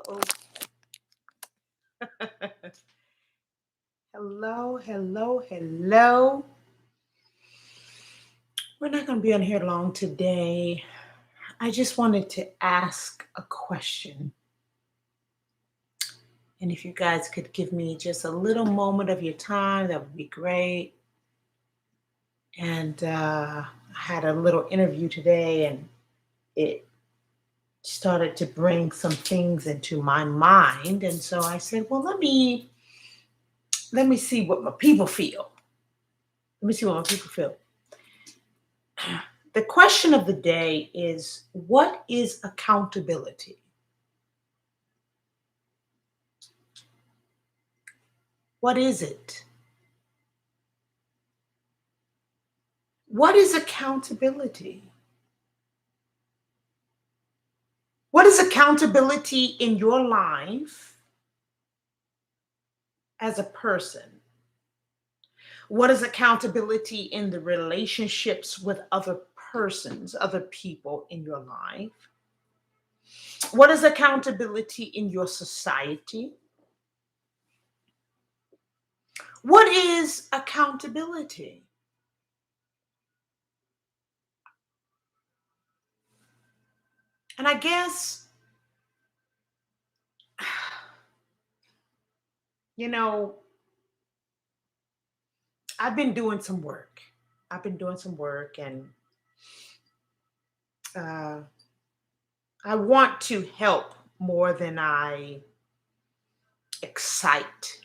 Uh-oh. Hello, hello, hello. We're not going to be on here long today. I just wanted to ask a question. And if you guys could give me just a little moment of your time, that would be great. And I had a little interview today, and it started to bring some things into my mind. And so I said, well, let me see what my people feel. Let me see what my people feel. The question of the day is, what is accountability? What is it? What is accountability? What is accountability in your life as a person? What is accountability in the relationships with other persons, other people in your life? What is accountability in your society? What is accountability? And I guess, you know, I've been doing some work. I've been doing some work, and uh, I want to help more than I excite.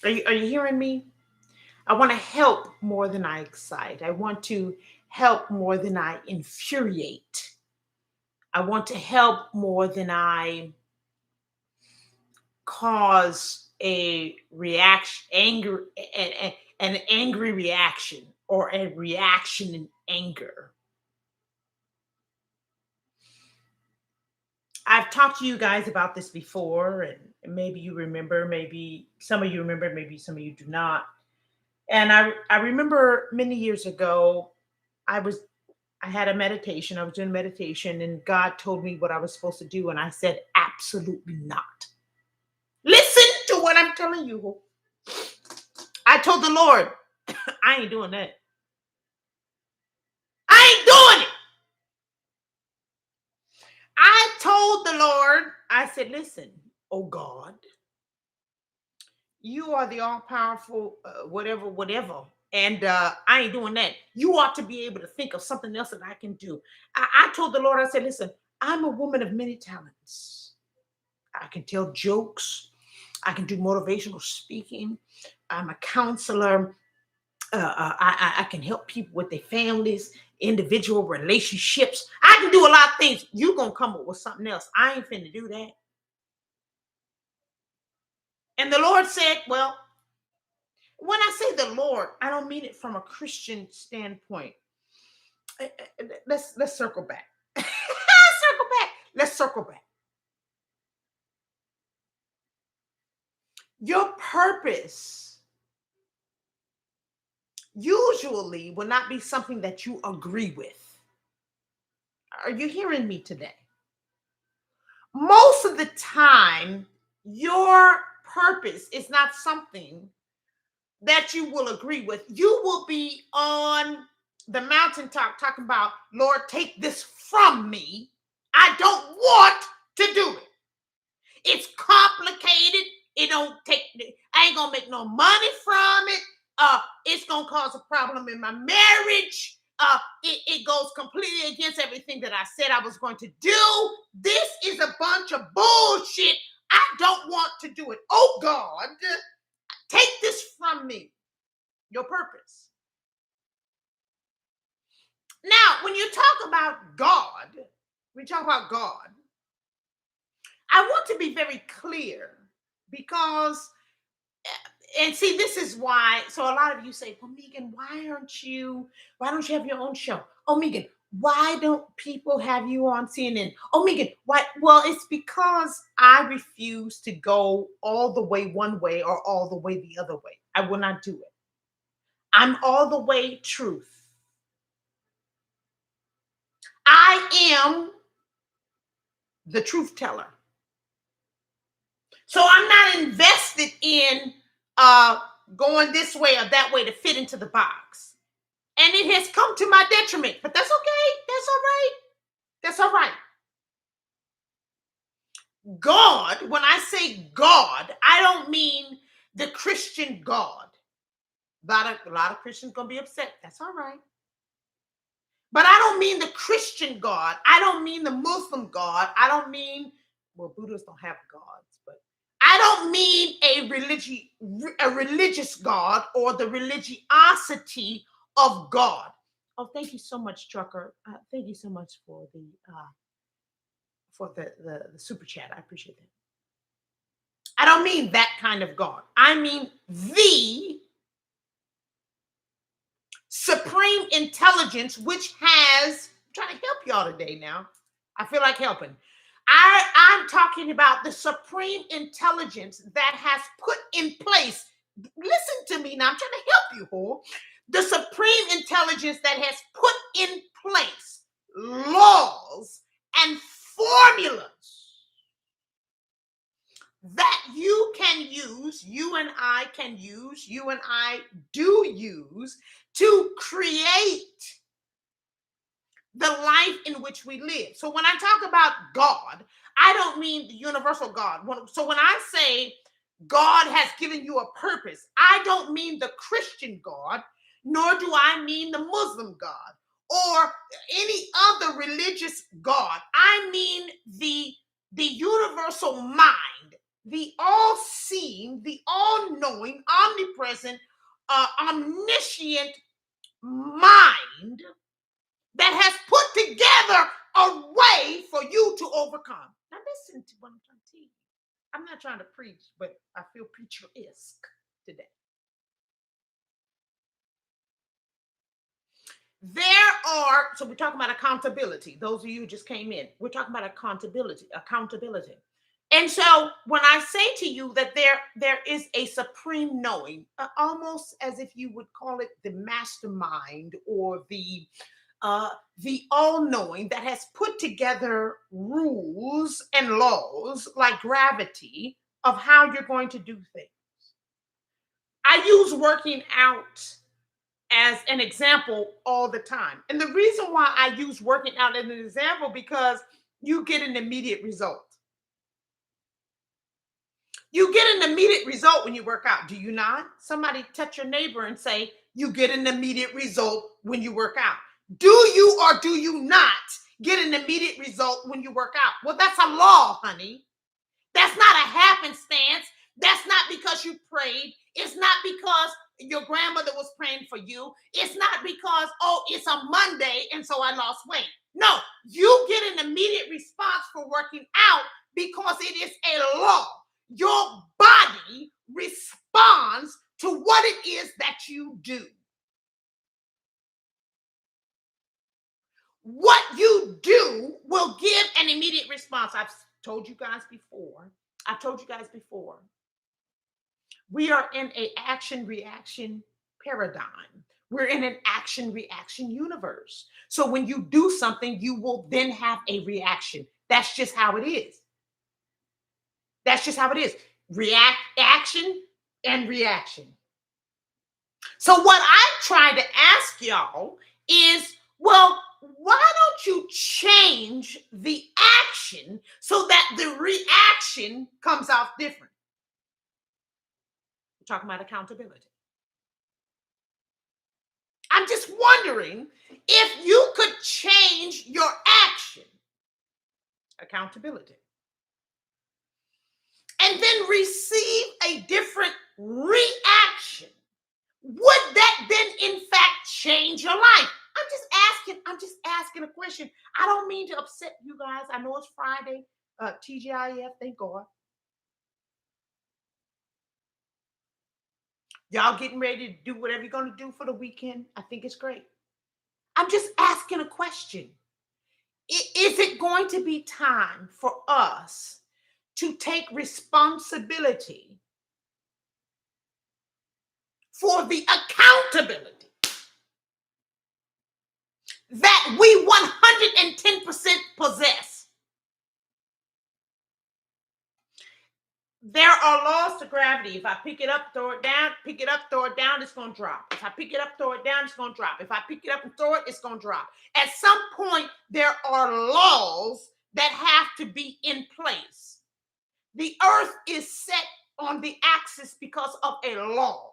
Are you hearing me? I want to help more than I excite. I want to help more than I infuriate. I want to help more than I cause a reaction, anger, an angry reaction, or a reaction in anger. I've talked to you guys about this before, and maybe you remember, maybe some of you remember, maybe some of you do not. And I remember many years ago, I was I had a meditation. I was doing meditation, and God told me what I was supposed to do, and I said, absolutely not. Listen to what I'm telling you. I told the Lord, I ain't doing that. I ain't doing it. I told the Lord, I said, listen, oh God, you are the all powerful, whatever, whatever. And I ain't doing that. You ought to be able to think of something else that I can do. I told the Lord, I said, listen, I'm a woman of many talents. I can tell jokes. I can do motivational speaking. I'm a counselor. I can help people with their families, individual relationships. I can do a lot of things. You gonna come up with something else. I ain't finna do that. And the Lord said, well, when I say the Lord, I don't mean it from a Christian standpoint. Let's circle back. Circle back. Let's circle back. Your purpose usually will not be something that you agree with. Are you hearing me today? Most of the time, your purpose is not something that you will agree with. You will be on the mountaintop talking about, Lord, take this from me. I don't want to do it. It's complicated. It don't take, I ain't gonna make no money from it. It's gonna cause a problem in my marriage. It goes completely against everything that I said I was going to do. This is a bunch of bullshit. I don't want to do it. Oh God, take this from me. Your purpose. Now, when you talk about God, we talk about God, I want to be very clear because, and see, this is why. So a lot of you say, well, Megan, why don't you have your own show? Oh, Megan, why don't people have you on CNN? Oh, Megan, why? Well, it's because I refuse to go all the way one way or all the way the other way. I will not do it. I'm all the way truth. I am the truth teller. So I'm not invested in going this way or that way to fit into the box. And it has come to my detriment, but that's okay. That's all right. That's all right. God, when I say God, I don't mean the Christian God. A lot of Christians going to be upset. That's all right. But I don't mean the Christian God. I don't mean the Muslim God. I don't mean, well, Buddhists don't have gods, but I don't mean a religious God or the religiosity of God. Oh, thank you so much, Trucker. Thank you so much for the super chat. I appreciate that. I don't mean that kind of God. I mean the supreme intelligence, which has, I'm trying to help y'all today now. I feel like helping. I'm talking about the supreme intelligence that has put in place. Listen to me now. I'm trying to help you, whore. The supreme intelligence that has put in place laws and formulas that you can use, you and I can use, you and I do use to create the life in which we live. So when I talk about God, I don't mean the universal God. So when I say God has given you a purpose, I don't mean the Christian God, nor do I mean the Muslim God or any other religious God. I mean the universal mind, the all-seeing, the all-knowing, omnipresent, omniscient mind that has put together a way for you to overcome. Now listen to what I'm trying to tell you. I'm not trying to preach, but I feel preacher-esque today. So we're talking about accountability. Those of you who just came in, we're talking about accountability. And so when I say to you that there is a supreme knowing, almost as if you would call it the mastermind or the all-knowing that has put together rules and laws like gravity of how you're going to do things. I use working out as an example all the time. And the reason why I use working out as an example, because you get an immediate result. You get an immediate result when you work out, do you not? Somebody touch your neighbor and say, you get an immediate result when you work out. Do you or do you not get an immediate result when you work out? Well, that's a law, honey. That's not a happenstance. That's not because you prayed. It's not because your grandmother was praying for you. It's not because, oh, it's a Monday and so I lost weight. No, you get an immediate response for working out because it is a law. Your body responds to what it is that you do. What you do will give an immediate response. I've told you guys before. We are in an action-reaction paradigm. We're in an action-reaction universe. So when you do something, you will then have a reaction. That's just how it is. Action and reaction. So what I try to ask y'all is, well, why don't you change the action so that the reaction comes off different? We're talking about accountability. I'm just wondering if you could change your action, accountability, and then receive a different reaction. Would that then, in fact, change your life? I'm just asking a question. I don't mean to upset you guys. I know it's Friday, TGIF, thank God. Y'all getting ready to do whatever you're going to do for the weekend. I think it's great. I'm just asking a question. Is it going to be time for us to take responsibility for the accountability that we 110% possess? There are laws to gravity. If I pick it up, throw it down, pick it up, throw it down, it's going to drop. If I pick it up, throw it down, it's going to drop. If I pick it up and throw it, it's going to drop. At some point, there are laws that have to be in place. The earth is set on the axis because of a law.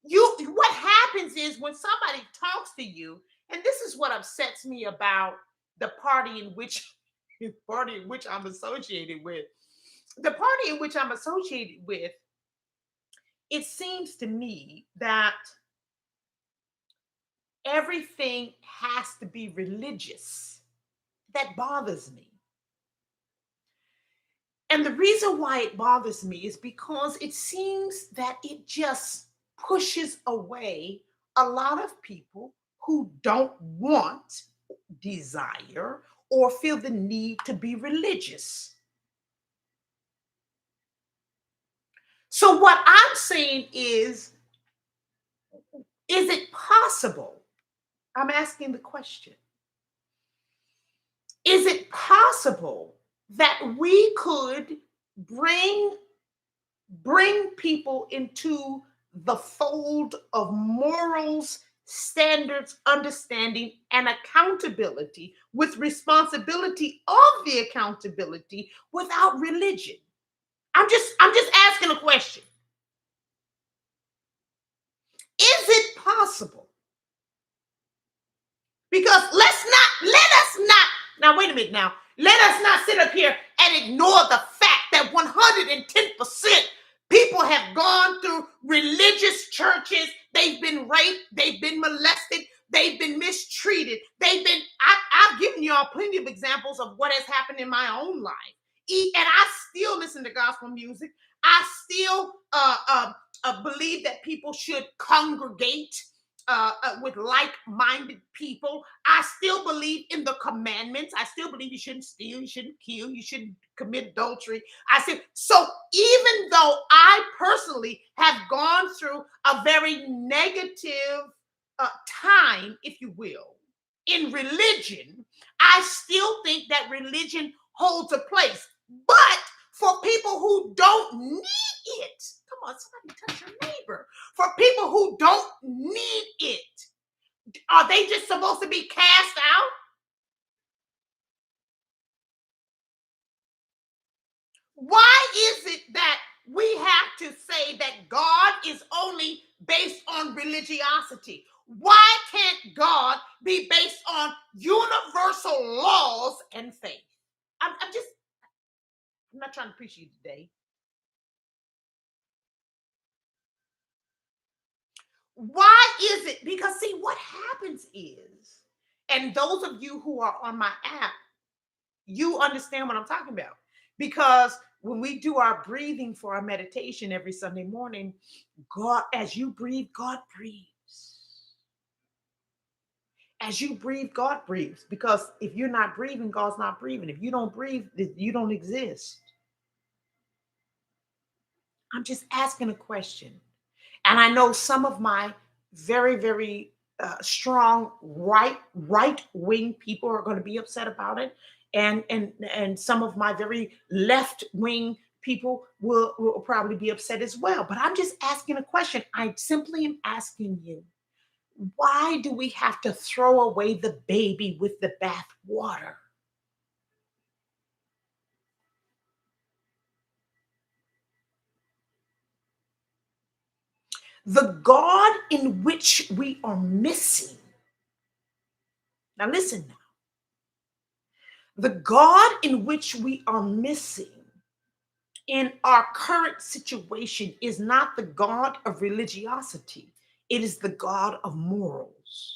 What happens is when somebody talks to you, and this is what upsets me about the party in which I'm associated with. The party in which I'm associated with, it seems to me that everything has to be religious. That bothers me. And the reason why it bothers me is because it seems that it just pushes away a lot of people who don't want, desire, or feel the need to be religious. So what I'm saying is it possible? I'm asking the question. Is it possible that we could bring people into the fold of morals, standards, understanding, and accountability with responsibility of the accountability without religion? I'm just asking a question. Is it possible? Because let us not, now wait a minute now, let us not sit up here and ignore the fact that 110% people have gone through religious churches, they've been raped, they've been molested, they've been mistreated, I've given you all plenty of examples of what has happened in my own life. And I still listen to gospel music. I still believe that people should congregate with like-minded people. I still believe in the commandments. I still believe you shouldn't steal, you shouldn't kill, you shouldn't commit adultery. So even though I personally have gone through a very negative time, if you will, in religion, I still think that religion holds a place. But for people who don't need it, come on, somebody touch your neighbor. For people who don't need it, are they just supposed to be cast out? Why is it that we have to say that God is only based on religiosity? Why can't God be based on universal laws and faith? I'm not trying to preach you today. Why is it? Because see, what happens is, and those of you who are on my app, you understand what I'm talking about. Because when we do our breathing for our meditation every Sunday morning, God, as you breathe, God breathes. As you breathe, God breathes. Because if you're not breathing, God's not breathing. If you don't breathe, you don't exist. I'm just asking a question. And I know some of my very, very strong right wing people are going to be upset about it, and some of my very left wing people will probably be upset as well. But I'm just asking a question. I simply am asking you, why do we have to throw away the baby with the bath water? The God in which we are missing. Now listen now. The God in which we are missing in our current situation is not the God of religiosity. It is the God of morals.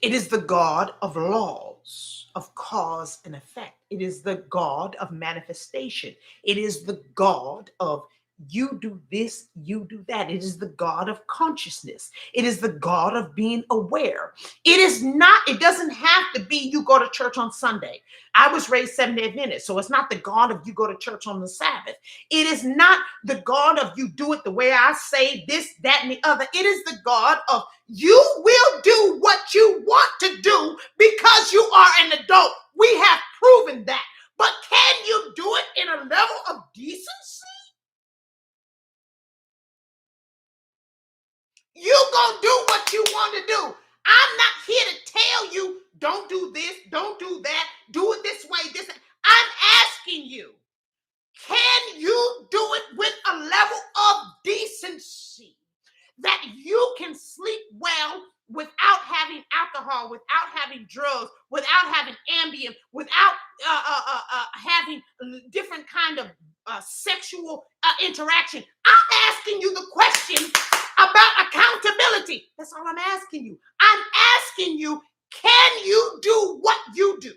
It is the God of laws, of cause and effect. It is the God of manifestation. It is the God of you do this, you do that. It is the God of consciousness. It is the God of being aware. It doesn't have to be you go to church on Sunday. I was raised Seventh-day Adventist, so it's not the God of you go to church on the Sabbath. It is not the God of you do it the way I say this, that, and the other. It is the God of you will do what you want to do because you are an adult. We have proven that. But can you do it in a level of decency? You gonna do what you want to do. I'm not here to tell you, don't do this, don't do that, do it this way, this. I'm asking you, can you do it with a level of decency that you can sleep well without having alcohol, without having drugs, without having Ambien, without having different kind of sexual interaction? I'm asking you the question about accountability. That's all I'm asking you. I'm asking you, can you do what you do?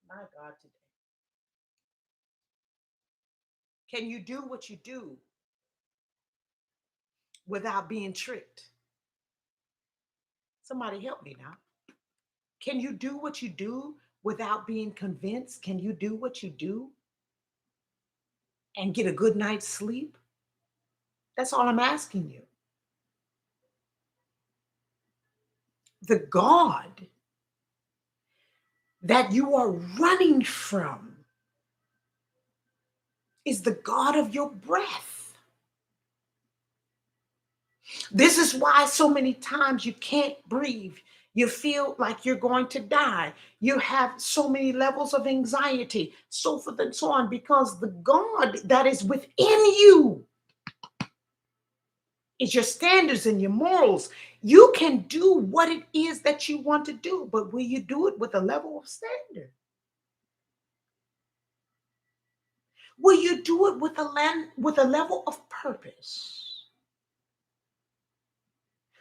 My God, today. Can you do what you do without being tricked? Somebody help me now. Can you do what you do without being convinced? Can you do what you do and get a good night's sleep? That's all I'm asking you. The God that you are running from is the God of your breath. This is why so many times you can't breathe. You feel like you're going to die. You have so many levels of anxiety, so forth and so on, because the God that is within you is your standards and your morals. You can do what it is that you want to do, but will you do it with a level of standard? Will you do it with a level of purpose?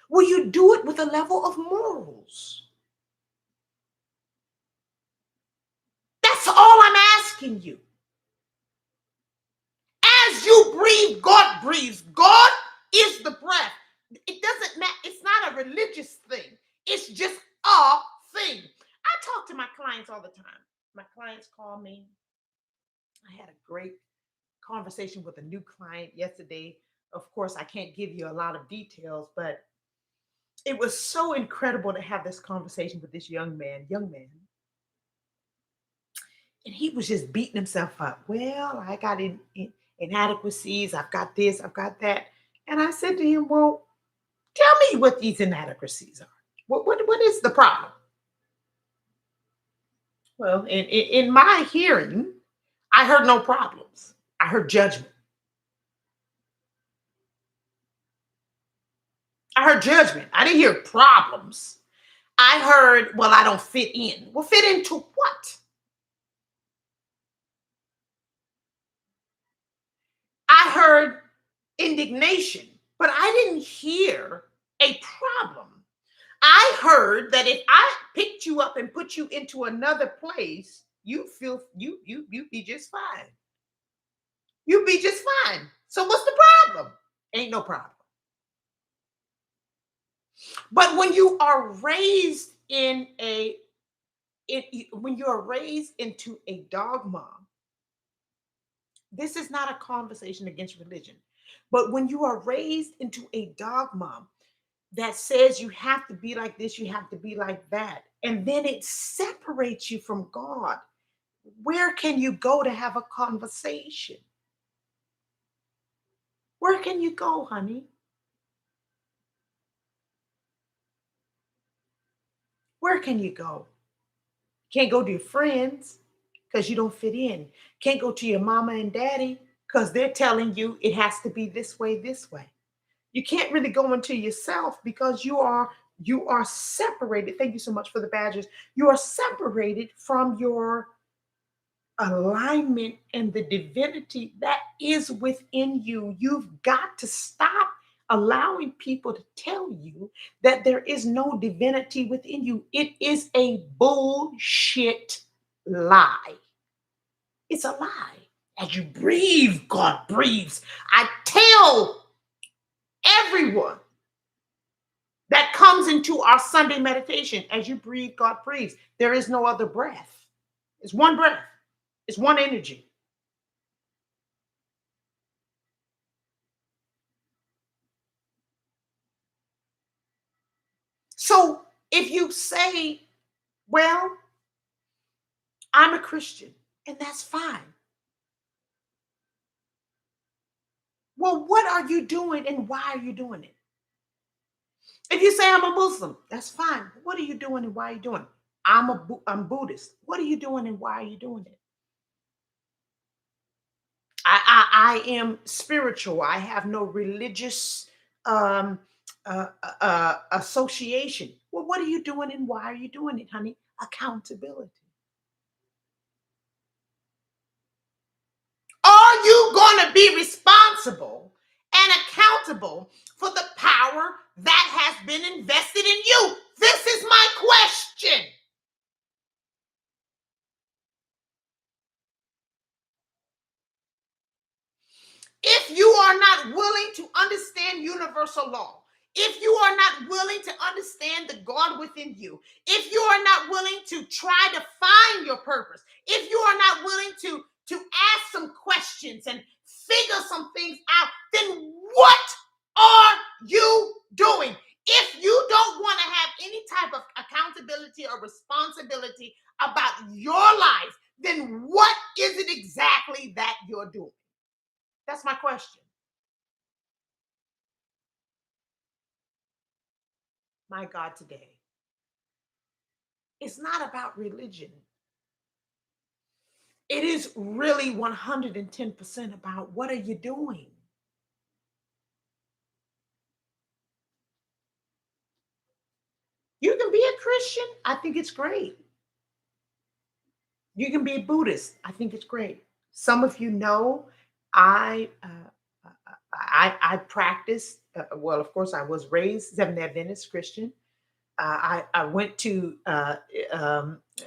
Will you do it with a level of morals? That's all I'm asking you. As you breathe, God breathes. God is the breath. It doesn't matter. It's not a religious thing. It's just a thing. I talk to my clients all the time. My clients call me. I had a great conversation with a new client yesterday. Of course, I can't give you a lot of details, but it was so incredible to have this conversation with this young man. And he was just beating himself up. Well, I got inadequacies. I've got this, I've got that. And I said to him, well, tell me what these inadequacies are. What is the problem? Well, in my hearing, I heard no problems. I heard judgment. I heard judgment. I didn't hear problems. I heard, well, I don't fit in. Well, fit into what? I heard indignation, but I didn't hear a problem. I heard that if I picked you up and put you into another place, you feel you be just fine. You'd be just fine. So what's the problem? Ain't no problem. But when you are raised when you are raised into a dogma, this is not a conversation against religion. But when you are raised into a dogma that says you have to be like this, you have to be like that, and then it separates you from God, where can you go to have a conversation? Where can you go, honey? Where can you go? Can't go to your friends because you don't fit in. Can't go to your mama and daddy because they're telling you it has to be this way, this way. You can't really go into yourself because you are separated. Thank you so much for the badges. You are separated from your alignment and the divinity that is within you. You've got to stop allowing people to tell you that there is no divinity within you. It is a bullshit lie. It's a lie. As you breathe, God breathes. I tell everyone that comes into our Sunday meditation, as you breathe, God breathes. There is no other breath. It's one breath. It's one energy. So if you say, well, I'm a Christian, and that's fine. Well, what are you doing and why are you doing it? If you say I'm a Muslim, that's fine. What are you doing and why are you doing it? I'm Buddhist. What are you doing and why are you doing it? I am spiritual. I have no religious um, association. Well, what are you doing and why are you doing it, honey? Accountability. Are you going to be responsible and accountable for the power that has been invested in you? This is my question. If you are not willing to understand universal law, if you are not willing to understand the God within you, if you are not willing to try to find your purpose, if you are not willing to ask some questions and figure some things out, then what are you doing? If you don't want to have any type of accountability or responsibility about your life, then what is it exactly that you're doing? That's my question. My God, today. It's not about religion. It is really 110% about what are you doing? You can be a Christian. I think it's great. You can be a Buddhist. I think it's great. Some of you know I I practice. Well, of course, I was raised Seventh Day Adventist Christian. I went to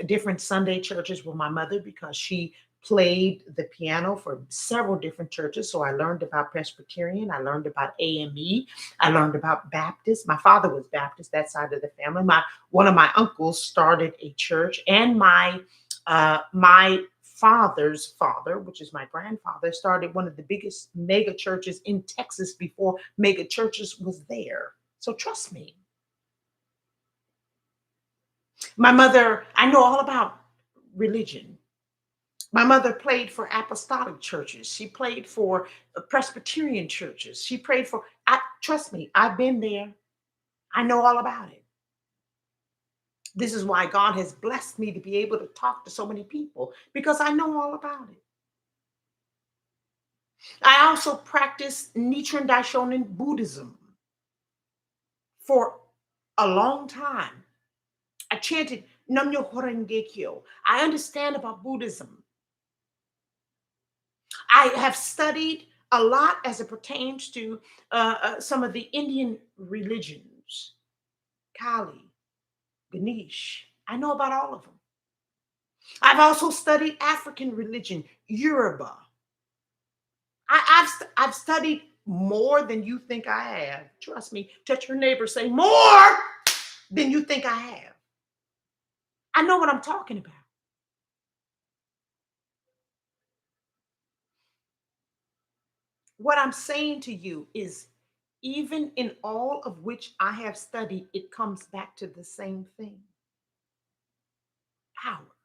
different Sunday churches with my mother because she played the piano for several different churches. So I learned about Presbyterian, I learned about AME, I learned about Baptist. My father was Baptist, that side of the family. My one of my uncles started a church, and my father's father, which is my grandfather, started one of the biggest mega churches in Texas before mega churches was there. So trust me. My mother, I know all about religion. My mother played for apostolic churches. She played for Presbyterian churches. She prayed for, trust me, I've been there. I know all about it. This is why God has blessed me to be able to talk to so many people because I know all about it. I also practiced Nichiren Daishonin Buddhism for a long time. I chanted Nam-myoho Renge Kyo. I understand about Buddhism. I have studied a lot as it pertains to some of the Indian religions, Kali, Ganesh. I know about all of them. I've also studied African religion, Yoruba. I've studied more than you think I have. Trust me. Touch your neighbor, say more than you think I have. I know what I'm talking about. What I'm saying to you is, even in all of which I have studied, it comes back to the same thing: power,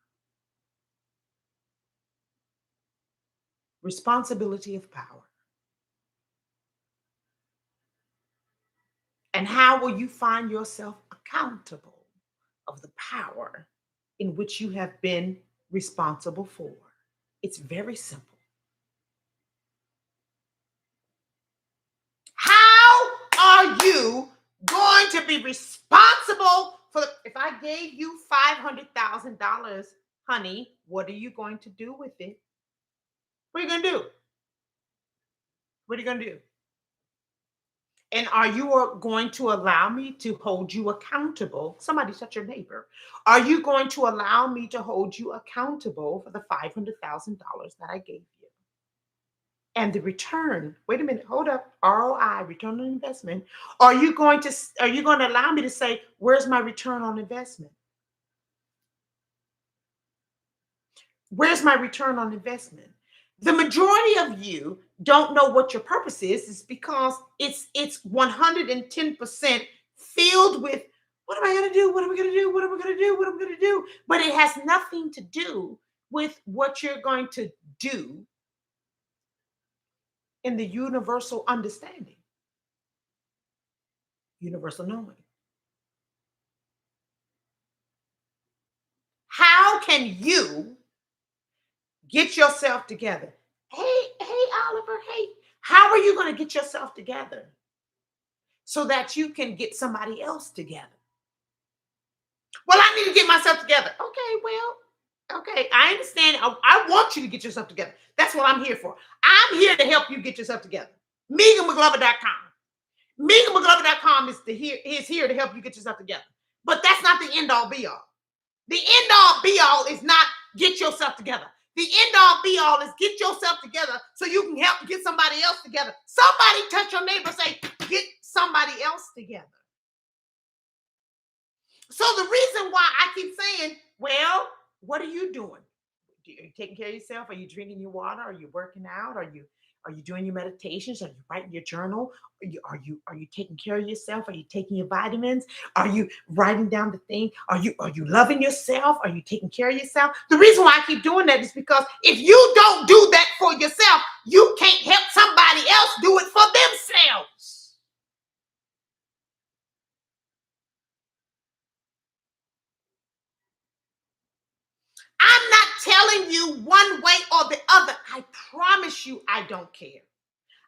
responsibility of power. And how will you find yourself accountable of the power in which you have been responsible for? It's very simple. How are you going to be responsible for if I gave you $500,000, honey, what are you going to do with it? What are you going to do? What are you going to do? And are you going to allow me to hold you accountable? Somebody touch your neighbor. Are you going to allow me to hold you accountable for the $500,000 that I gave you? And the return, wait a minute, hold up, ROI, return on investment. Are you going to allow me to say, where's my return on investment? Where's my return on investment? The majority of you don't know what your purpose is because it's 110% filled with what am I going to do? What am I going to do? What am I going to do? What am I going to do? But it has nothing to do with what you're going to do in the universal understanding, universal knowing. How can you get yourself together? Hey, Oliver, hey, how are you going to get yourself together so that you can get somebody else together? Well, I need to get myself together. Okay, I understand. I want you to get yourself together. That's what I'm here for. I'm here to help you get yourself together. McGloverable.com. McGloverable.com is here to help you get yourself together. But that's not the end all be all. The end all be all is not get yourself together. The end all be all is get yourself together so you can help get somebody else together. Somebody touch your neighbor, say, get somebody else together. So the reason why I keep saying, well, what are you doing? Are you taking care of yourself? Are you drinking your water? Are you working out? Are you doing your meditations? Are you writing your journal? Are you taking care of yourself? Are you taking your vitamins? Are you writing down the thing? Are you loving yourself? Are you taking care of yourself? The reason why I keep doing that is because if you don't do that for yourself, you can't help somebody else do it for themselves. I'm not telling you one way or the other. I promise you, I don't care.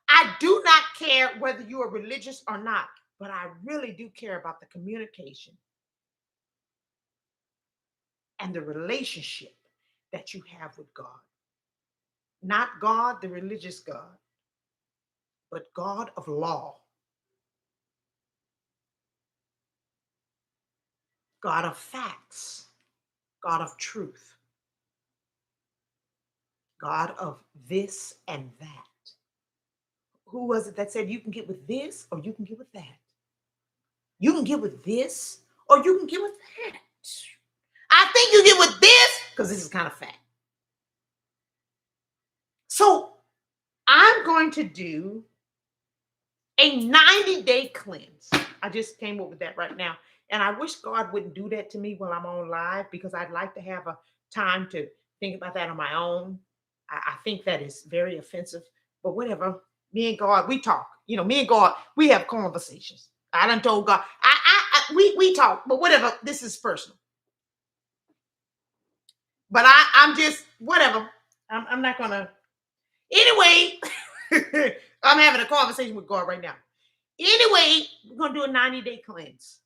I do not care whether you are religious or not, but I really do care about the communication and the relationship that you have with God. Not God, the religious God, but God of law, God of facts, God of truth, God of this and that. Who was it that said you can get with this or you can get with that? You can get with this or you can get with that. I think you get with this because this is kind of fact. So I'm going to do a 90-day cleanse. I just came up with that right now. And I wish God wouldn't do that to me while I'm on live because I'd like to have a time to think about that on my own. I think that is very offensive, but whatever. Me and God, we talk. You know, me and God, we have conversations. I done told God, we talk, but whatever. This is personal. But I'm just whatever. I'm not gonna. Anyway, I'm having a conversation with God right now. Anyway, we're gonna do a 90-day cleanse.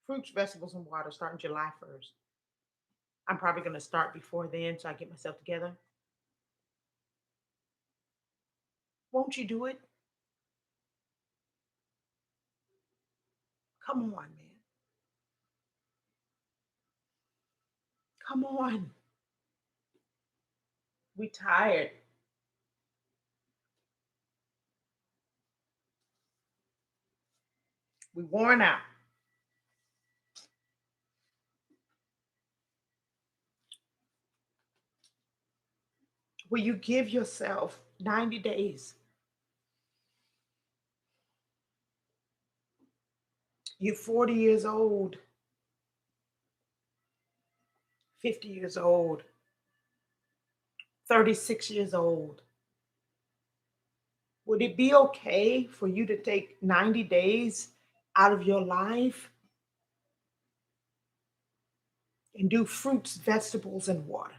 Fruits, vegetables, and water starting July 1st. I'm probably gonna start before then so I get myself together. Won't you do it? Come on, man. Come on. We tired. We worn out. Will you give yourself 90 days? You're 40 years old, 50 years old, 36 years old. Would it be okay for you to take 90 days out of your life and do fruits, vegetables, and water?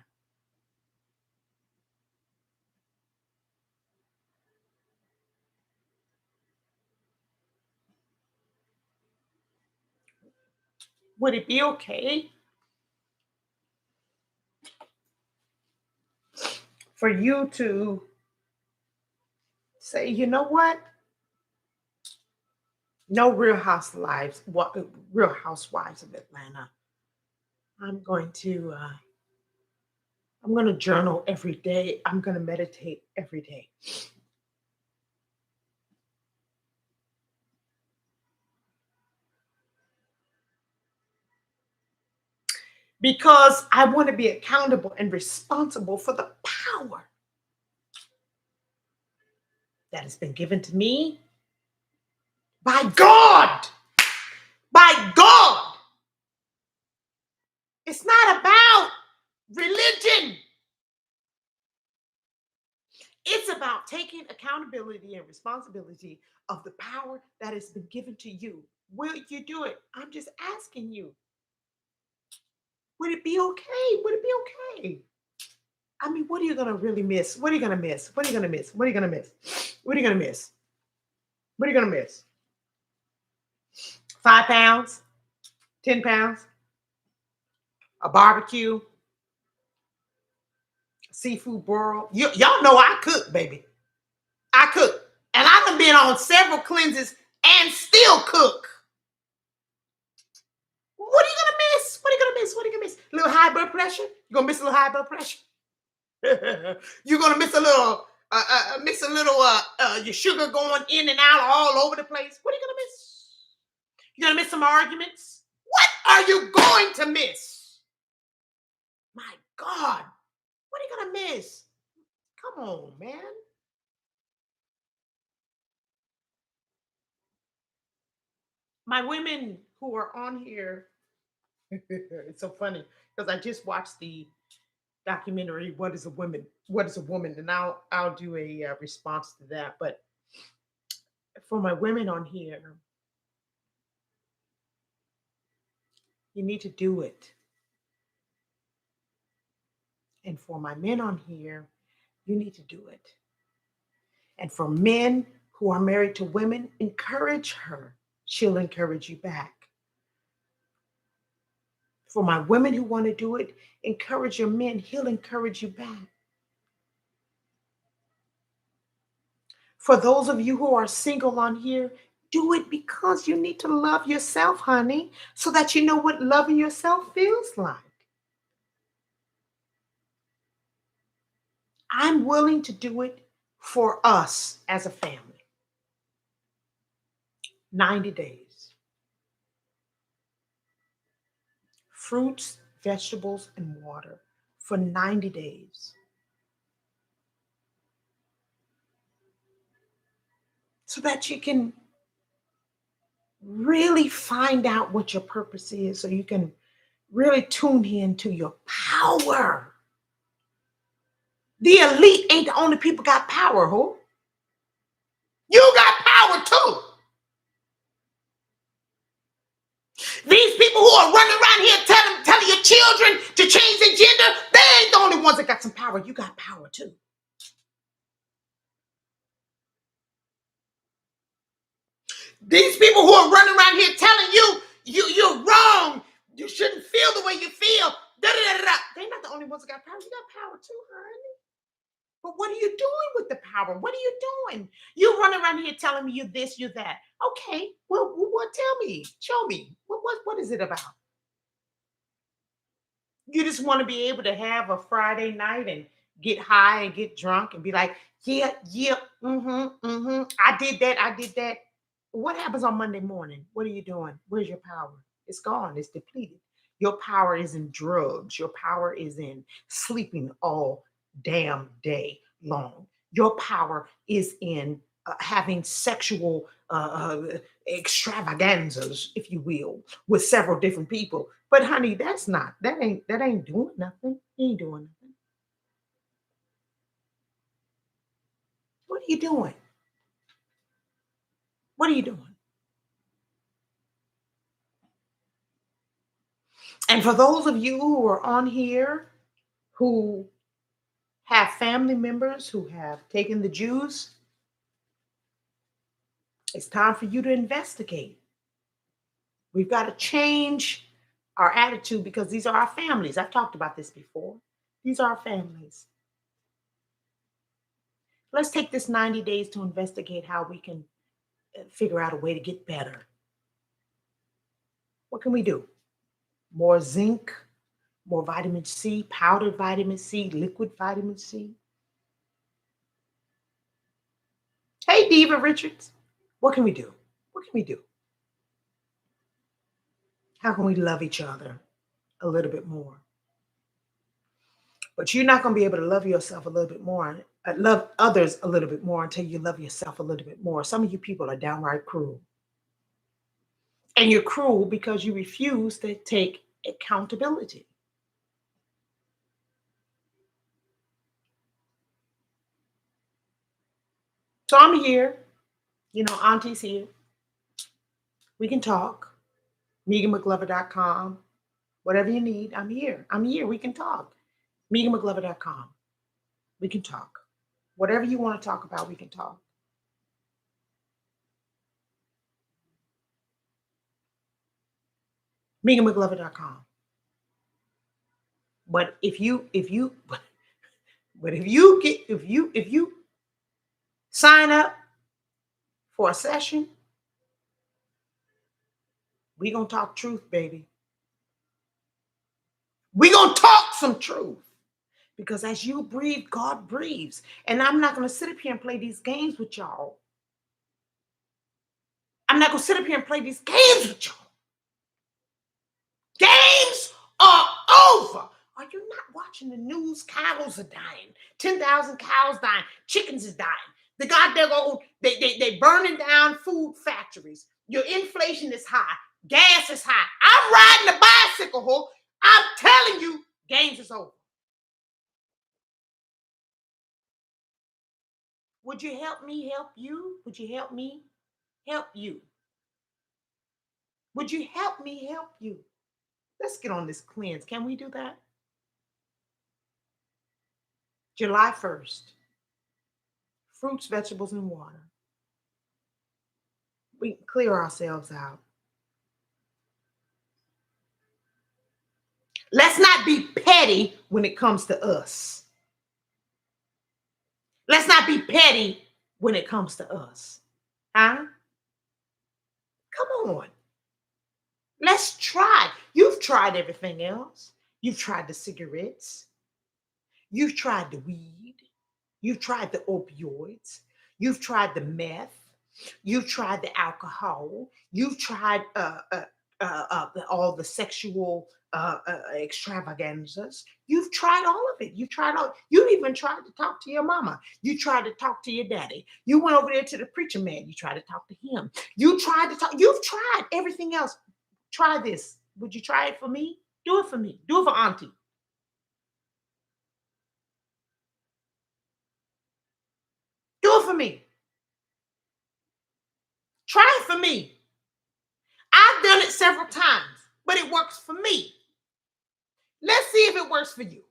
Would it be okay for you to say, you know what? No Real Housewives, Real Housewives of Atlanta. I'm going to journal every day. I'm going to meditate every day. Because I want to be accountable and responsible for the power that has been given to me by God. By God. It's not about about taking accountability and responsibility of the power that has been given to you. Will you do it? I'm just asking you. Would it be okay? Would it be okay? I mean, what are you going to really miss? What are you going to miss? What are you going to miss? What are you going to miss? What are you going to miss? What are you going to miss? 5 pounds? 10 pounds? A barbecue? Seafood broil? Y'all know I cook, baby. I cook. And I done been on several cleanses and still cook. What are you gonna miss? What are you gonna miss? What are you gonna miss? A little high blood pressure? You gonna miss a little high blood pressure? You're gonna miss a little, your sugar going in and out all over the place. What are you gonna miss? You're gonna miss some arguments. What are you going to miss? My God, what are you gonna miss? Come on, man. My women who are on here, it's so funny because I just watched the documentary "What Is a Woman?" What is a woman? And I'll do a response to that. But for my women on here, you need to do it. And for my men on here, you need to do it. And for men who are married to women, encourage her. She'll encourage you back. For my women who want to do it, encourage your men. He'll encourage you back. For those of you who are single on here, do it because you need to love yourself, honey, so that you know what loving yourself feels like. I'm willing to do it for us as a family. 90 days. Fruits, vegetables, and water for 90 days. So that you can really find out what your purpose is, so you can really tune in to your power. The elite ain't the only people got power, who? You got power too. These people who are running around here telling your children to change their gender, they ain't the only ones that got some power. You got power too. These people who are running around here telling you're wrong, you shouldn't feel the way you feel, they're not the only ones that got power. You got power too, honey. But what are you doing with the power? What are you doing? You running around here telling me you this, you that. Okay, well, what? Tell me, show me. What is it about? You just want to be able to have a Friday night and get high and get drunk and be like, yeah, yeah, I did that, I did that. What happens on Monday morning? What are you doing? Where's your power? It's gone, it's depleted. Your power is in drugs, your power is in sleeping all damn day long. Your power is in having sexual extravaganzas, if you will, with several different people. But honey, that ain't doing nothing. You ain't doing nothing. What are you doing? What are you doing? And for those of you who are on here who have family members who have taken the juice, it's time for you to investigate. We've got to change our attitude because these are our families. I've talked about this before. These are our families. Let's take this 90 days to investigate how we can figure out a way to get better. What can we do? More zinc, more vitamin C, powdered vitamin C, liquid vitamin C. Hey, Diva Richards, what can we do? What can we do? How can we love each other a little bit more? But you're not going to be able to love yourself a little bit more, love others a little bit more until you love yourself a little bit more. Some of you people are downright cruel. And you're cruel because you refuse to take accountability. So I'm here. Auntie's here. We can talk. McGloverable.com. Whatever you need, I'm here. I'm here. We can talk. McGloverable.com. We can talk. Whatever you want to talk about, we can talk. McGloverable.com. But if you sign up for a session, we gonna talk truth, baby. We gonna talk some truth. Because as you breathe, God breathes. And I'm not gonna sit up here and play these games with y'all. I'm not gonna sit up here and play these games with y'all. Games are over. Are you not watching the news? Cows are dying. 10,000 cows dying. Chickens is dying. The goddamn they burning down food factories. Your inflation is high. Gas is high. I'm riding a bicycle, ho. I'm telling you, games is over. Would you help me help you? Would you help me help you? Would you help me help you? Let's get on this cleanse. Can we do that? July 1st. Fruits, vegetables, and water. We can clear ourselves out. Let's not be petty when it comes to us. Let's not be petty when it comes to us. Huh? Come on. Let's try. You've tried everything else. You've tried the cigarettes. You've tried the weed. You've tried the opioids. You've tried the meth. You've tried the alcohol. You've tried all the sexual extravaganzas. You've tried all of it. You tried all. You even tried to talk to your mama. You tried to talk to your daddy. You went over there to the preacher man. You tried to talk to him. You tried to talk. You've tried everything else. Try this. Would you try it for me? Do it for me. Do it for Auntie. Do it for me. Try it for me. I've done it several times, but it works for me. Let's see if it works for you.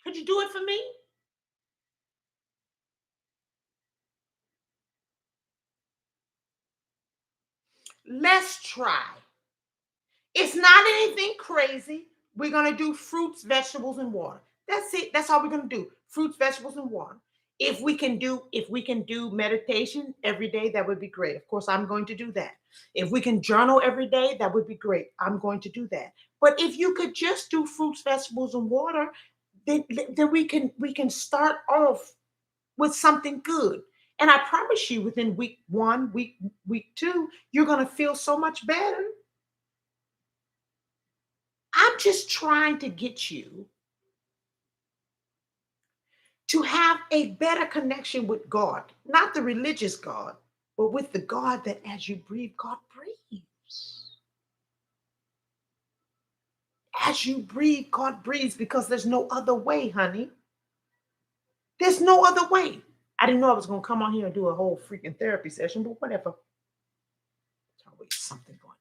Could you do it for me? Let's try. It's not anything crazy. We're going to do fruits, vegetables, and water. That's it. That's all we're going to do. Fruits, vegetables, and water. If we can do meditation every day, that would be great. Of course, I'm going to do that. If we can journal every day, that would be great. I'm going to do that. But if you could just do fruits, vegetables, and water, then we can start off with something good. And I promise you, within week 1, week 2, you're going to feel so much better. I'm just trying to get you to have a better connection with God, not the religious God, but with the God that as you breathe, God breathes. As you breathe, God breathes, because there's no other way, honey. There's no other way. I didn't know I was going to come on here and do a whole freaking therapy session, but whatever. There's always something going on.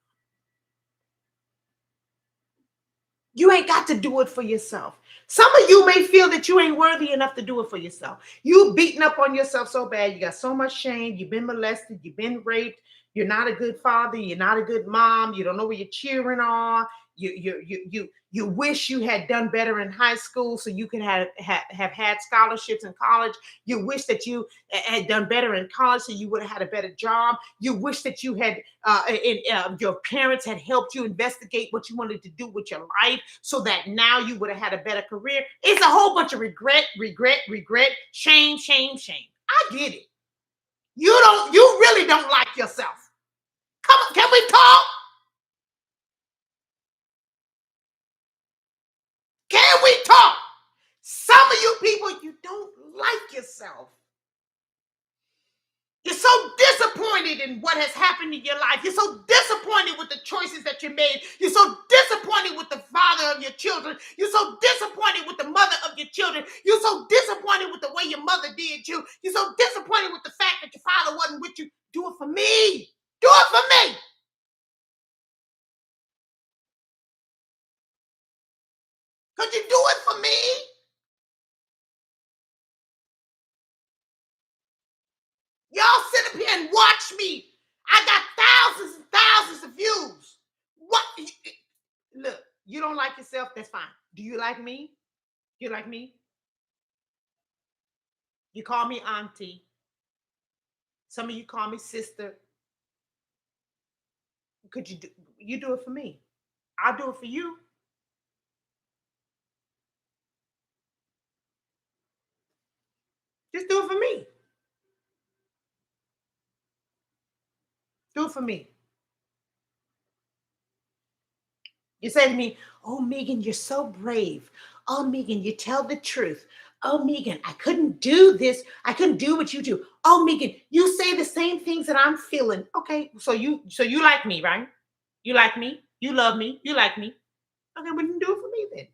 You ain't got to do it for yourself. Some of you may feel that you ain't worthy enough to do it for yourself. You beating up on yourself so bad. You got so much shame. You've been molested. You've been raped. You're not a good father. You're not a good mom. You don't know where your children are. You wish you had done better in high school so you could have had scholarships in college. You wish that you had done better in college so you would have had a better job. You wish that you had your parents had helped you investigate what you wanted to do with your life so that now you would have had a better career. It's a whole bunch of regret, shame. I get it. You really don't like yourself. Come on, can we talk? Can we talk? Some of you people, you don't like yourself. You're so disappointed disappointed in what has happened in your life. You're so disappointed with the choices that you made. You're so disappointed with the father of your children. You're so disappointed with the mother of your children. You're so disappointed with the way your mother did you. You're so disappointed with the fact that your father wasn't with you. Do it for me. Do it for me. Could you do it for me? Y'all sit up here and watch me. I got thousands and thousands of views. What? Look, you don't like yourself, that's fine. Do you like me? You like me? You call me auntie. Some of you call me sister. Could you do it for me? I'll do it for you. Just do it for me. Do it for me. You say to me, "Oh, Megan, you're so brave. Oh, Megan, you tell the truth. Oh, Megan, I couldn't do this. I couldn't do what you do. Oh, Megan, you say the same things that I'm feeling." Okay, so you like me, right? You like me. You love me. You like me. Okay, well, then do it for me then.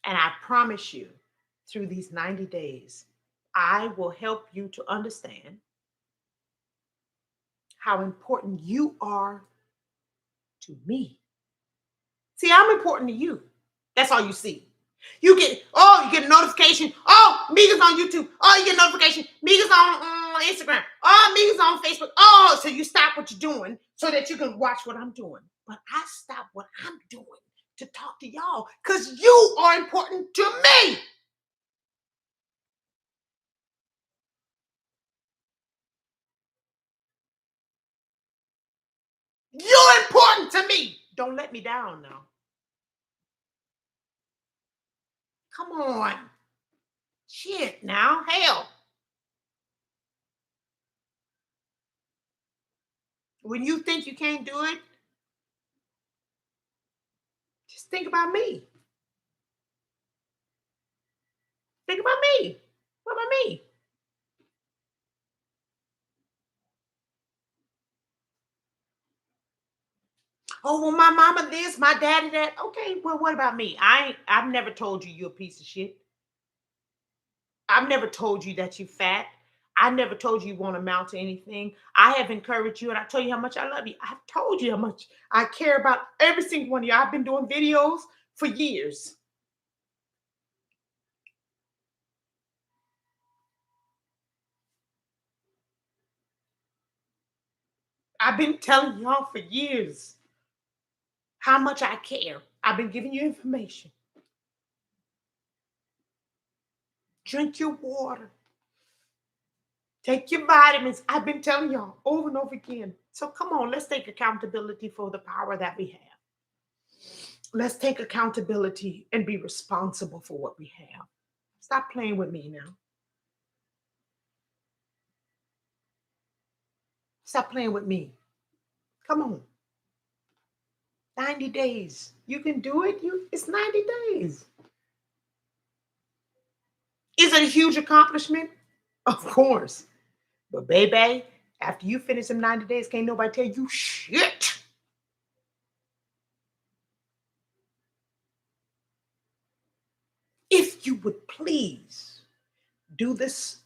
And I promise you, through these 90 days, I will help you to understand how important you are to me. See, I'm important to you. That's all you see. You get a notification. Oh, Megan's on YouTube. Oh, you get a notification. Megan's on Instagram. Oh, Megan's on Facebook. Oh, so you stop what you're doing so that you can watch what I'm doing. But I stop what I'm doing to talk to y'all because you are important to me. You're important to me. Don't let me down now. Come on. Shit now. Hell. When you think you can't do it, just think about me. Think about me. What about me? Oh, well, my mama this, my daddy that. Okay, well, what about me? I've never told you you're a piece of shit. I've never told you that you fat. I never told you you won't amount to anything. I have encouraged you and I told you how much I love you. I've told you how much I care about every single one of you. I've been doing videos for years. I've been telling y'all for years how much I care. I've been giving you information. Drink your water. Take your vitamins. I've been telling y'all over and over again. So come on, let's take accountability for the power that we have. Let's take accountability and be responsible for what we have. Stop playing with me now. Stop playing with me. Come on. 90 days. You can do it. It's 90 days. Is it a huge accomplishment? Of course. But baby, after you finish them 90 days, can't nobody tell you shit. If you would please do this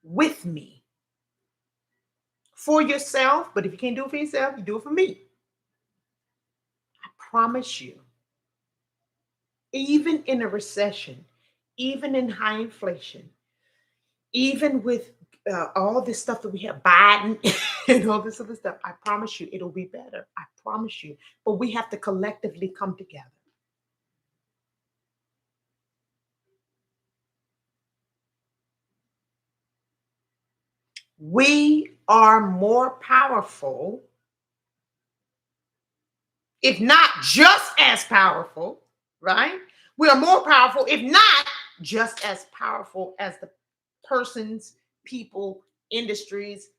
with me for yourself, but if you can't do it for yourself, you do it for me. I promise you, even in a recession, even in high inflation, even with all this stuff that we have, Biden and all this other stuff, I promise you it'll be better. I promise you. But we have to collectively come together. We are more powerful, if not just as powerful, right? We are more powerful, if not just as powerful as the persons, people, industries,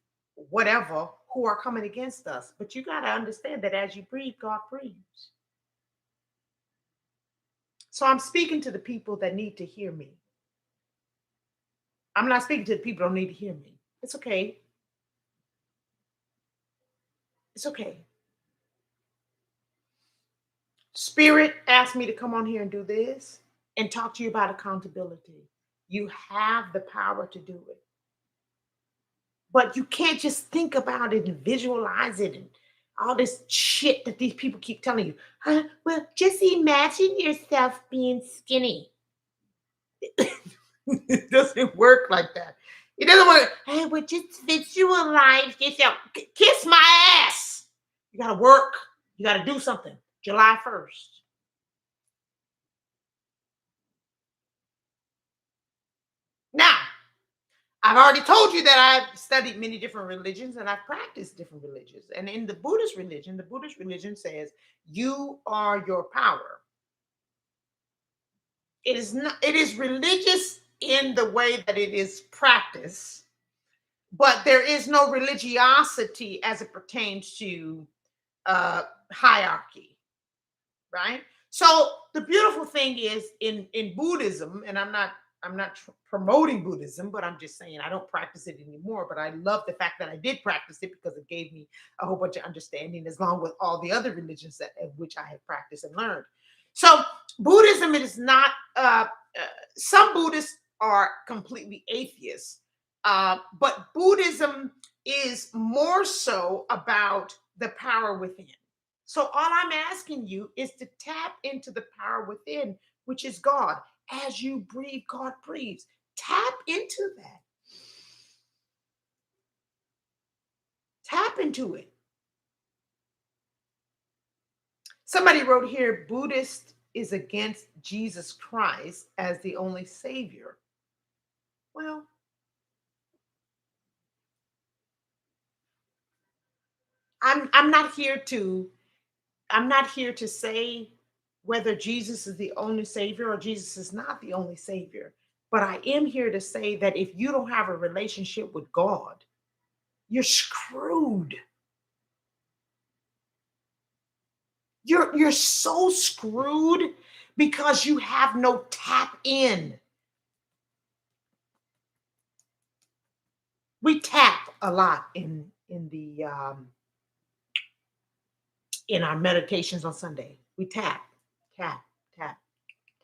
whatever, who are coming against us. But you got to understand that as you breathe, God breathes. So I'm speaking to the people that need to hear me. I'm not speaking to the people who don't need to hear me. It's okay. It's okay. Spirit asked me to come on here and do this and talk to you about accountability. You have the power to do it. But you can't just think about it and visualize it and all this shit that these people keep telling you. Huh? Well, just imagine yourself being skinny. It doesn't work like that. It doesn't work. Hey, well, just visualize yourself. Kiss my ass. You got to work. You got to do something. July 1st. Now, I've already told you that I've studied many different religions and I've practiced different religions. And in the Buddhist religion says you are your power. It is not, it is religious in the way that it is practiced, but there is no religiosity as it pertains to hierarchy, right? So the beautiful thing is in Buddhism, and I'm not promoting Buddhism, but I'm just saying I don't practice it anymore. But I love the fact that I did practice it because it gave me a whole bunch of understanding, as long with all the other religions that of which I have practiced and learned. So Buddhism, it is not. Some Buddhists are completely atheists, but Buddhism is more so about the power within. So all I'm asking you is to tap into the power within, which is God. As you breathe, God breathes. Tap into that. Tap into it. Somebody wrote here, Buddhist is against Jesus Christ as the only savior. Well, I'm not here to I'm not here to say whether Jesus is the only savior or Jesus is not the only savior. But I am here to say that if you don't have a relationship with God, you're screwed. You're so screwed because you have no tap in. We tap a lot in our meditations on Sunday. We tap, tap, tap,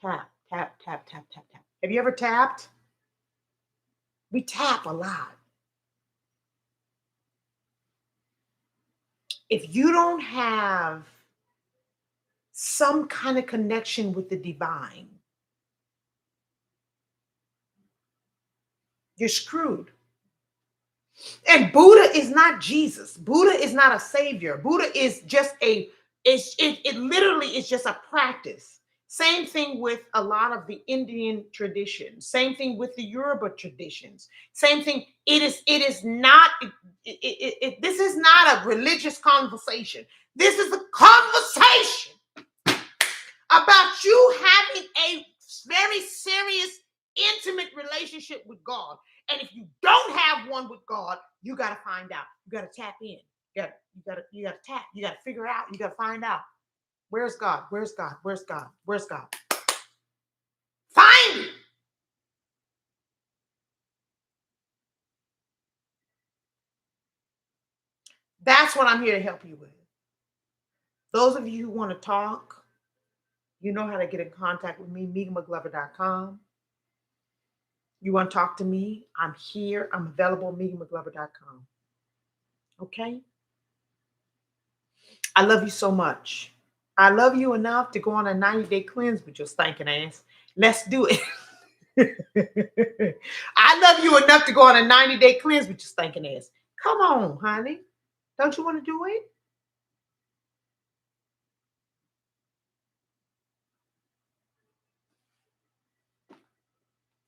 tap, tap, tap, tap, tap, tap. Have you ever tapped? We tap a lot. If you don't have some kind of connection with the divine, you're screwed. And Buddha is not Jesus. Buddha is not a savior. Buddha is just it literally is just a practice. Same thing with a lot of the Indian traditions. Same thing with the Yoruba traditions. Same thing. It is not this is not a religious conversation. This is a conversation about you having a very serious, intimate relationship with God. And if you don't have one with God, you got to find out. You got to tap in. You got to tap. You got to figure out. You got to find out. Where's God? Where's God? Where's God? Where's God? Find it. That's what I'm here to help you with. Those of you who want to talk, you know how to get in contact with me, mmcglover.com. You want to talk to me? I'm here. I'm available, mmcglover.com. Okay? I love you so much. I love you enough to go on a 90-day cleanse with your stinking ass. Let's do it. I love you enough to go on a 90-day cleanse with your stinking ass. Come on, honey. Don't you want to do it?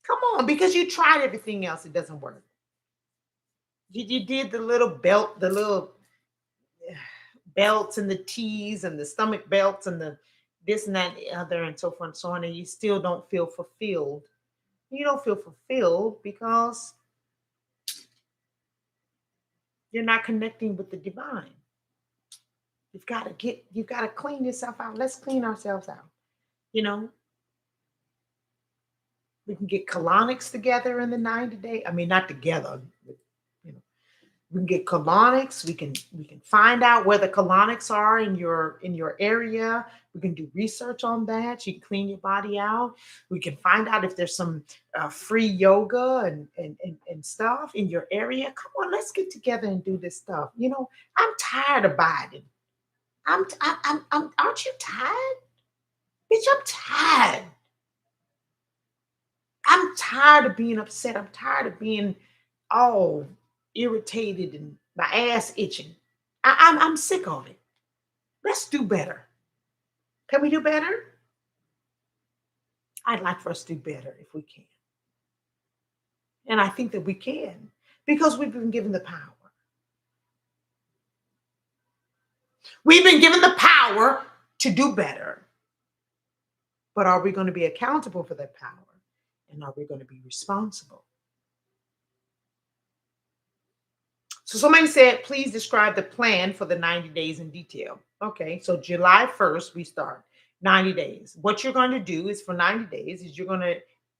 Come on, because you tried everything else. It doesn't work. You did the little belt, the little belts and the tees and the stomach belts and the this and that and the other and so forth and so on, and you still don't feel fulfilled. You don't feel fulfilled because you're not connecting with the divine. You've got to clean yourself out. Let's clean ourselves out. You know, We can get colonics together in the 90 day. I mean, not together. You know, we can get colonics. We can find out where the colonics are in your area. We can do research on that. You can clean your body out. We can find out if there's some free yoga and stuff in your area. Come on, let's get together and do this stuff. I'm tired of Biden. Aren't you tired? Bitch, I'm tired. I'm tired of being upset. I'm tired of being all irritated and my ass itching. I'm sick of it. Let's do better. Can we do better? I'd like for us to do better if we can. And I think that we can because we've been given the power. We've been given the power to do better. But are we going to be accountable for that power? And are we going to be responsible? So somebody said, please describe the plan for the 90 days in detail. Okay, so July 1st, we start 90 days. What you're going to do is for 90 days is you're going to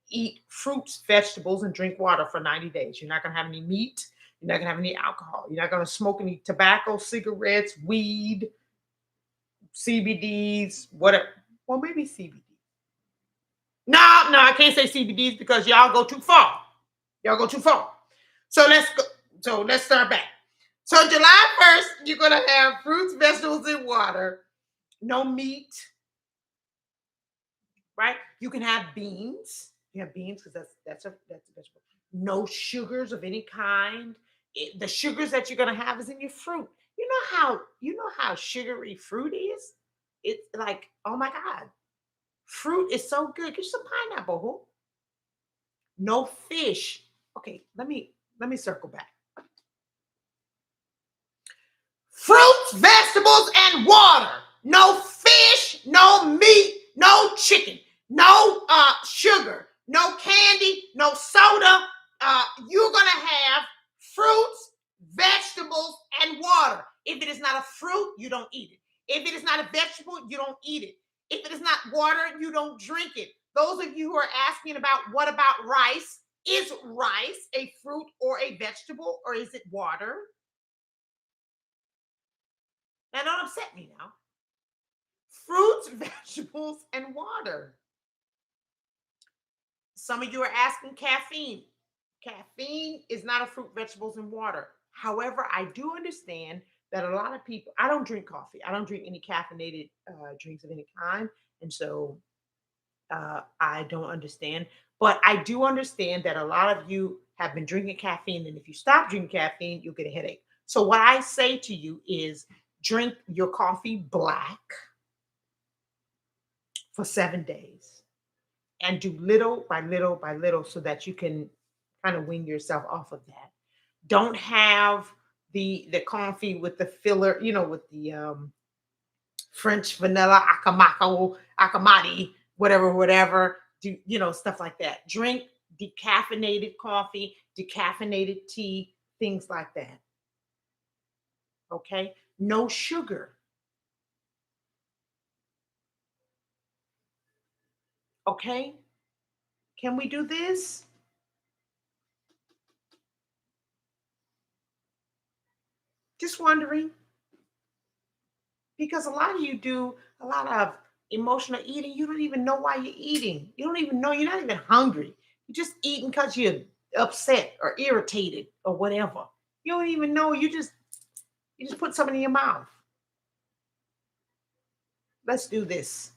eat fruits, vegetables, and drink water for 90 days. You're not going to have any meat. You're not going to have any alcohol. You're not going to smoke any tobacco, cigarettes, weed, CBDs, whatever. Well, maybe CBD. No, I can't say CBDs because y'all go too far. Y'all go too far. So let's go. So let's start back. So July 1st, you're gonna have fruits, vegetables, and water. No meat, right? You can have beans. You have beans because that's a vegetable. No sugars of any kind. The sugars that you're gonna have is in your fruit. You know how sugary fruit is. It's like, oh my god, fruit is so good. Get some pineapple. Who? No fish. Okay, let me circle back. Fruits, vegetables, and water. No fish, no meat, no chicken, no sugar, no candy, no soda. You're gonna have fruits, vegetables, and water. If it is not a fruit, you don't eat it. If it is not a vegetable, you don't eat it. If it is not water, you don't drink it. Those of you who are asking about what about rice? Is rice a fruit or a vegetable, or is it water? Now, don't upset me now. Fruits, vegetables, and water. Some of you are asking caffeine. Caffeine is not a fruit, vegetables, and water. However, I do understand that a lot of people, I don't drink coffee. I don't drink any caffeinated drinks of any kind. And so I don't understand. But I do understand that a lot of you have been drinking caffeine. And if you stop drinking caffeine, you'll get a headache. So what I say to you is drink your coffee black for 7 days and do little by little by little so that you can kind of wean yourself off of that. Don't have the coffee with the filler, with the French vanilla akamati, whatever. Do stuff like that. Drink decaffeinated coffee, decaffeinated tea, things like that. Okay? No sugar. Okay? Can we do this? Just wondering. Because a lot of you do a lot of emotional eating. You don't even know why you're eating. You don't even know you're not even hungry. You're just eating because you're upset or irritated or whatever. You don't even know. You just put something in your mouth. Let's do this.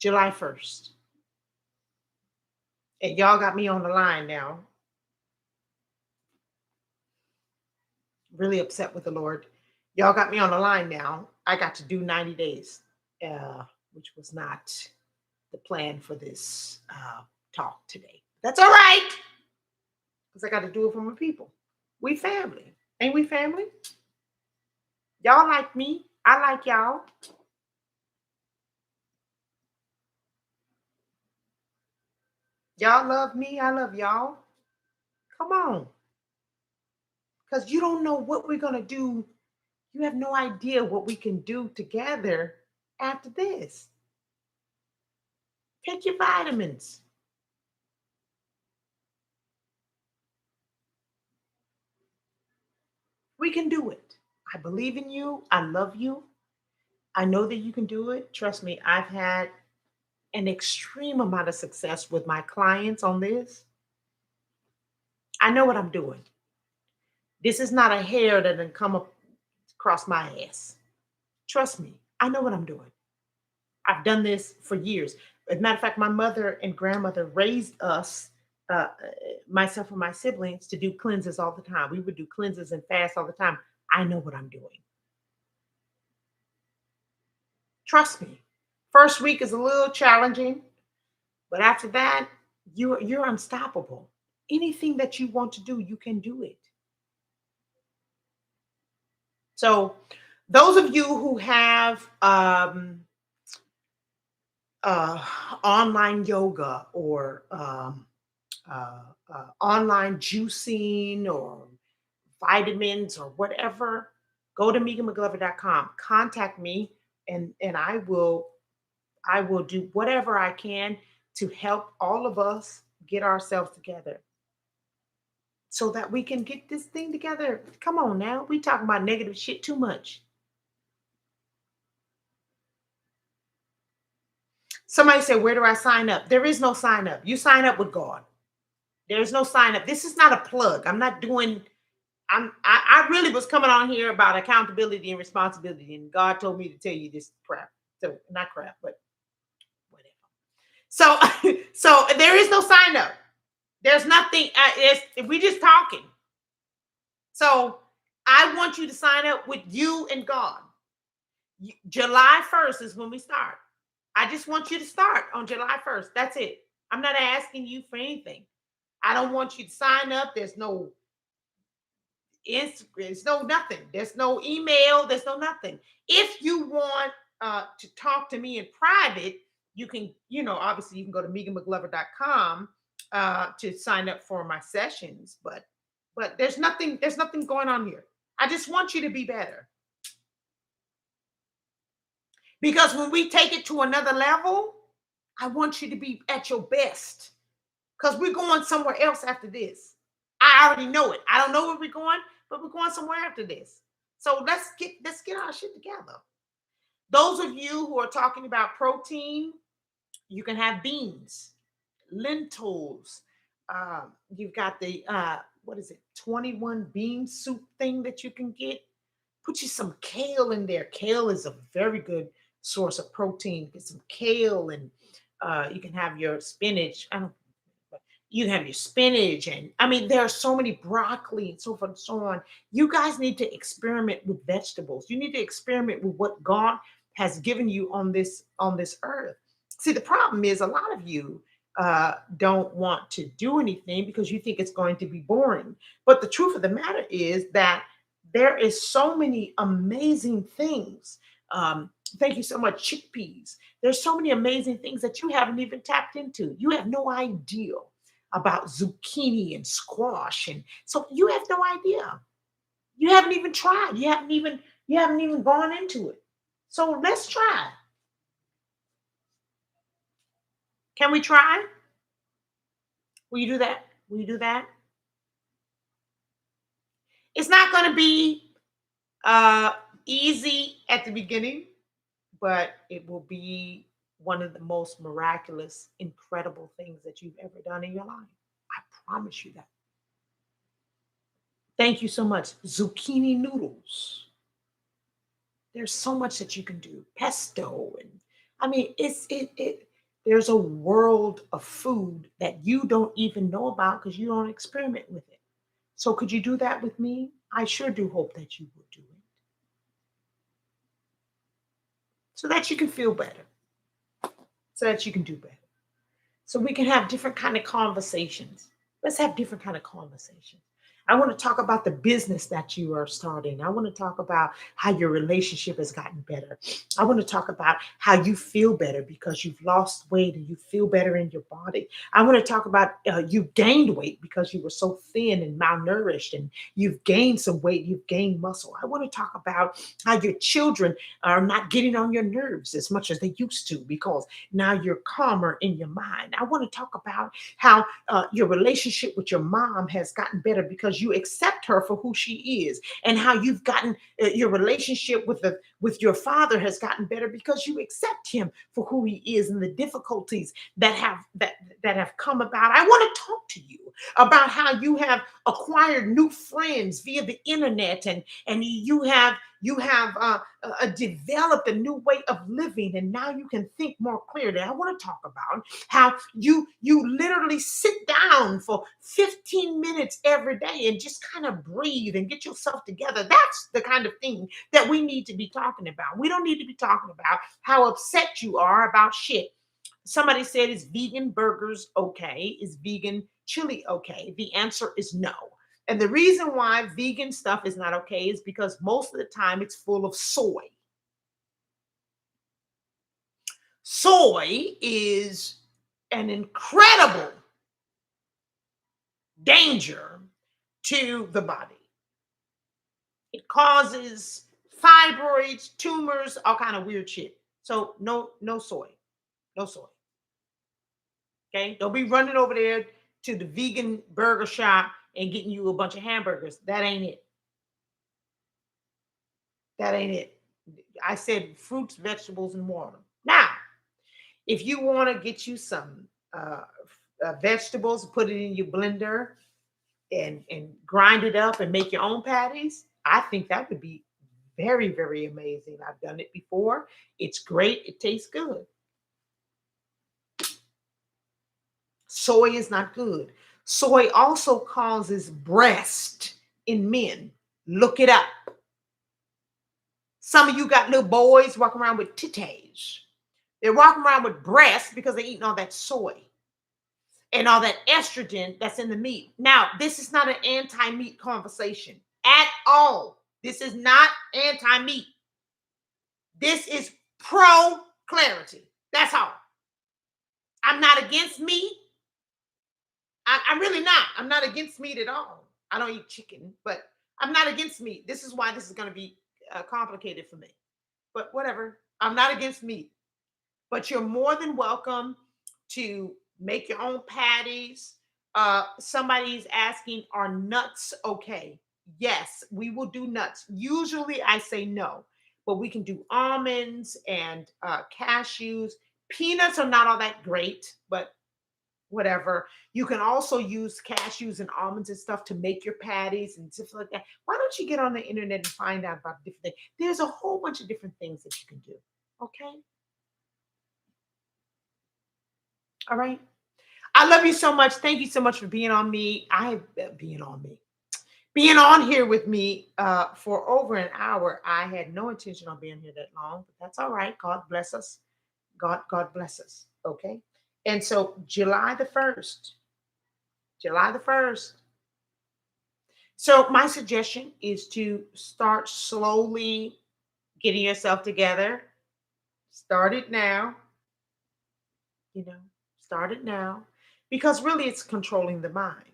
July 1st. And y'all got me on the line now. Really upset with the Lord. Y'all got me on the line now. I got to do 90 days, which was not the plan for this talk today. That's all right, because I got to do it for my people. We family. Ain't we family? Y'all like me. I like y'all. Y'all love me. I love y'all. Come on. Because you don't know what we're going to do. You have no idea what we can do together after this. Take your vitamins. We can do it. I believe in you. I love you. I know that you can do it. Trust me, I've had an extreme amount of success with my clients on this. I know what I'm doing. This is not a hair that didn't come across my ass. Trust me, I know what I'm doing. I've done this for years. As a matter of fact, my mother and grandmother raised us, myself and my siblings, to do cleanses all the time. We would do cleanses and fasts all the time. I know what I'm doing. Trust me. First week is a little challenging, but after that, you're unstoppable. Anything that you want to do, you can do it. So, those of you who have uh, online yoga or online juicing or vitamins or whatever, go to McGloverable.com. Contact me, and I will do whatever I can to help all of us get ourselves together so that we can get this thing together. Come on now, we talking about negative shit too much. Somebody said, "Where do I sign up?" There is no sign up. You sign up with God. There's no sign up. This is not a plug. I'm not doing. I really was coming on here about accountability and responsibility, and God told me to tell you this crap. So not crap, but whatever. So so there is no sign up. There's nothing. We just talking. So I want you to sign up with you and God. July 1st is when we start. I just want you to start on July 1st. That's it. I'm not asking you for anything. I don't want you to sign up. There's no Instagram, there's no nothing. There's no email, there's no nothing. If you want to talk to me in private, you can, obviously you can go to McGloverable.com to sign up for my sessions, but there's nothing going on here. I just want you to be better. Because when we take it to another level, I want you to be at your best. Because we're going somewhere else after this. I already know it. I don't know where we're going, but we're going somewhere after this. So let's get our shit together. Those of you who are talking about protein, you can have beans, lentils. You've got the what is it, 21 bean soup thing that you can get. Put you some kale in there. Kale is a very good source of protein. Get some kale, and you can have your spinach. I don't You have your spinach, and I mean, there are so many, broccoli and so forth and so on. You guys need to experiment with vegetables. You need to experiment with what God has given you on this earth. See, the problem is a lot of you don't want to do anything because you think it's going to be boring. But the truth of the matter is that there is so many amazing things. Thank you so much, chickpeas. There's so many amazing things that you haven't even tapped into. You have no idea about zucchini and squash, and so you have no idea. You haven't even tried. You haven't even gone into it. So let's try. Can we try? Will you do that? Will you do that? It's not going to be uh easy at the beginning, but it will be one of the most miraculous, incredible things that you've ever done in your life. I promise you that. Thank you so much. Zucchini noodles. There's so much that you can do. Pesto, and I mean, there's a world of food that you don't even know about because you don't experiment with it. So could you do that with me? I sure do hope that you will do it so that you can feel better, so that you can do better. So we can have different kind of conversations. Let's have different kind of conversations. I want to talk about the business that you are starting. I want to talk about how your relationship has gotten better. I want to talk about how you feel better because you've lost weight and you feel better in your body. I want to talk about you gained weight because you were so thin and malnourished, and you've gained some weight, you've gained muscle. I want to talk about how your children are not getting on your nerves as much as they used to because now you're calmer in your mind. I want to talk about how your relationship with your mom has gotten better because because you accept her for who she is, and how you've gotten your relationship with your father has gotten better because you accept him for who he is, and the difficulties that have come about. I want to talk to you about how you have acquired new friends via the internet, and you have developed a new way of living, and now you can think more clearly. I want to talk about how you literally sit down for 15 minutes every day and just kind of breathe and get yourself together. That's the kind of thing that we need to be talking about. We don't need to be talking about how upset you are about shit. Somebody said, is vegan burgers okay? Is vegan chili okay? The answer is no. And the reason why vegan stuff is not okay is because most of the time it's full of soy. Soy is an incredible danger to the body. It causes fibroids, tumors, all kind of weird shit. So no soy. No soy. Okay? Don't be running over there to the vegan burger shop and getting you a bunch of hamburgers. That ain't it. That ain't it. I said fruits, vegetables, and water. Now, if you want to get you some vegetables, put it in your blender and grind it up and make your own patties, I think that would be very, very amazing. I've done it before. It's great. It tastes good. Soy is not good. Soy also causes breast in men. Look it up. Some of you got little boys walking around with titties. They're walking around with breasts because they're eating all that soy and all that estrogen that's in the meat. Now, this is not an anti-meat conversation at all. This is not anti-meat. This is pro-clarity. That's all. I'm not against meat. I'm really not. I'm not against meat at all. I don't eat chicken, but I'm not against meat. This is why this is going to be complicated for me. But whatever. I'm not against meat. But you're more than welcome to make your own patties. Somebody's asking, are nuts okay? Yes, we will do nuts. Usually I say no, but we can do almonds and cashews. Peanuts are not all that great, but whatever. You can also use cashews and almonds and stuff to make your patties and stuff like that. Why don't you get on the internet and find out about different things? There's a whole bunch of different things that you can do. Okay. All right. I love you so much. Thank you so much for being on me. Being on here with me for over an hour. I had no intention on being here that long, but that's all right. God bless us. God bless us. Okay. And so July the 1st. So my suggestion is to start slowly getting yourself together. Start it now, you know, start it now, because really it's controlling the mind.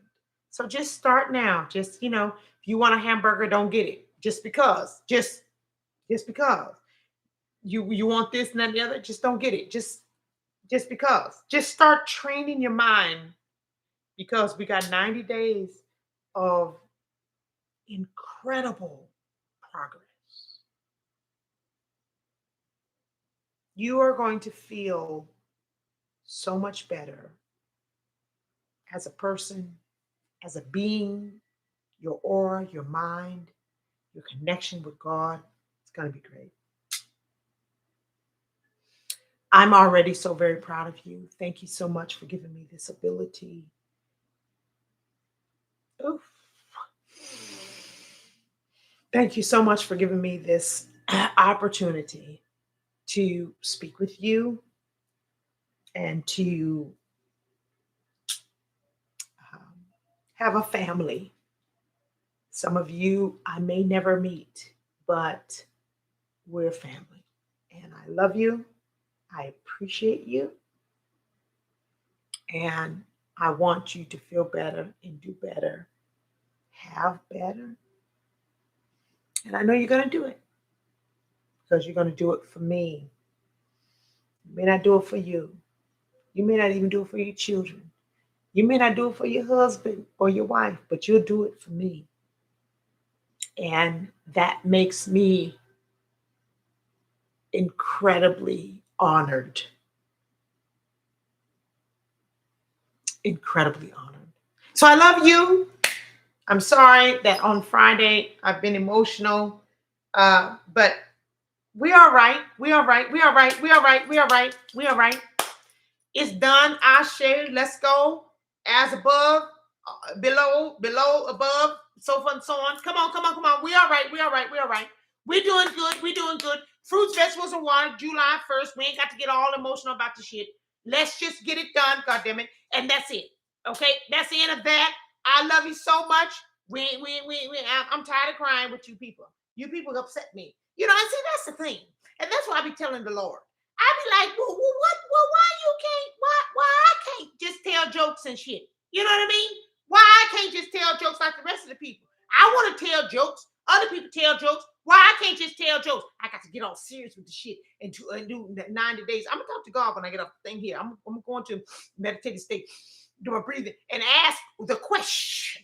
So just start now. Just, if you want a hamburger, don't get it just because. Just because. You want this and that and the other, just don't get it. Just because. Just start training your mind, because we got 90 days of incredible progress. You are going to feel so much better as a person, as a being, your aura, your mind, your connection with God. It's going to be great. I'm already so very proud of you. Thank you so much for giving me this ability. Oof. Thank you so much for giving me this opportunity to speak with you and to um, have a family. Some of you I may never meet, but we're family. And I love you. I appreciate you. And I want you to feel better and do better, have better. And I know you're going to do it, because you're going to do it for me. You may not do it for you. You may not even do it for your children. You may not do it for your husband or your wife, but you'll do it for me. And that makes me incredibly honored. Incredibly honored. So I love you. I'm sorry that on Friday I've been emotional, but we are right. We are right. We are right. We are right. We are right. We are right. It's done. I share. Let's go. As above, below, above, so forth and so on. Come on, come on, come on. We are right. We are right. We are right. We're doing good. We're doing good. Fruits, vegetables, and water, July 1st. We ain't got to get all emotional about the shit. Let's just get it done, goddammit. And that's it. Okay? That's the end of that. I love you so much. I'm tired of crying with you people. You people upset me. You know, I see that's the thing. And that's why I be telling the Lord. I be like, well, why you can't, why I can't just tell jokes and shit? You know what I mean? Why I can't just tell jokes like the rest of the people? I want to tell jokes. Other people tell jokes. Why I can't just tell jokes? I got to get all serious with the shit and do 90 days. I'm gonna talk to God when I get off the thing here. I'm going to meditative state, do my breathing, and ask the question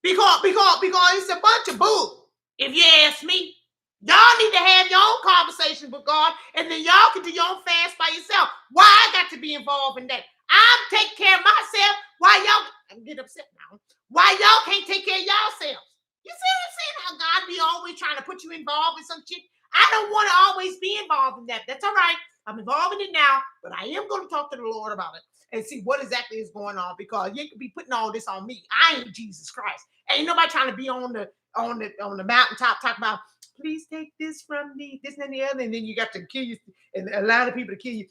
because it's a bunch of bull. If you ask me. Y'all need to have your own conversation with God, and then y'all can do your own fast by yourself. Why I got to be involved in that? I'm taking care of myself. Why y'all? I'm getting upset now. Why y'all can't take care of yourselves? You see what I'm saying? How God be always trying to put you involved in some shit. I don't want to always be involved in that. That's all right. I'm involved in it now, but I am going to talk to the Lord about it and see what exactly is going on because you could be putting all this on me. I ain't Jesus Christ. Ain't nobody trying to be on the mountaintop talking about. Please take this from me, this and the other, and then you got to kill you and allow the people to kill you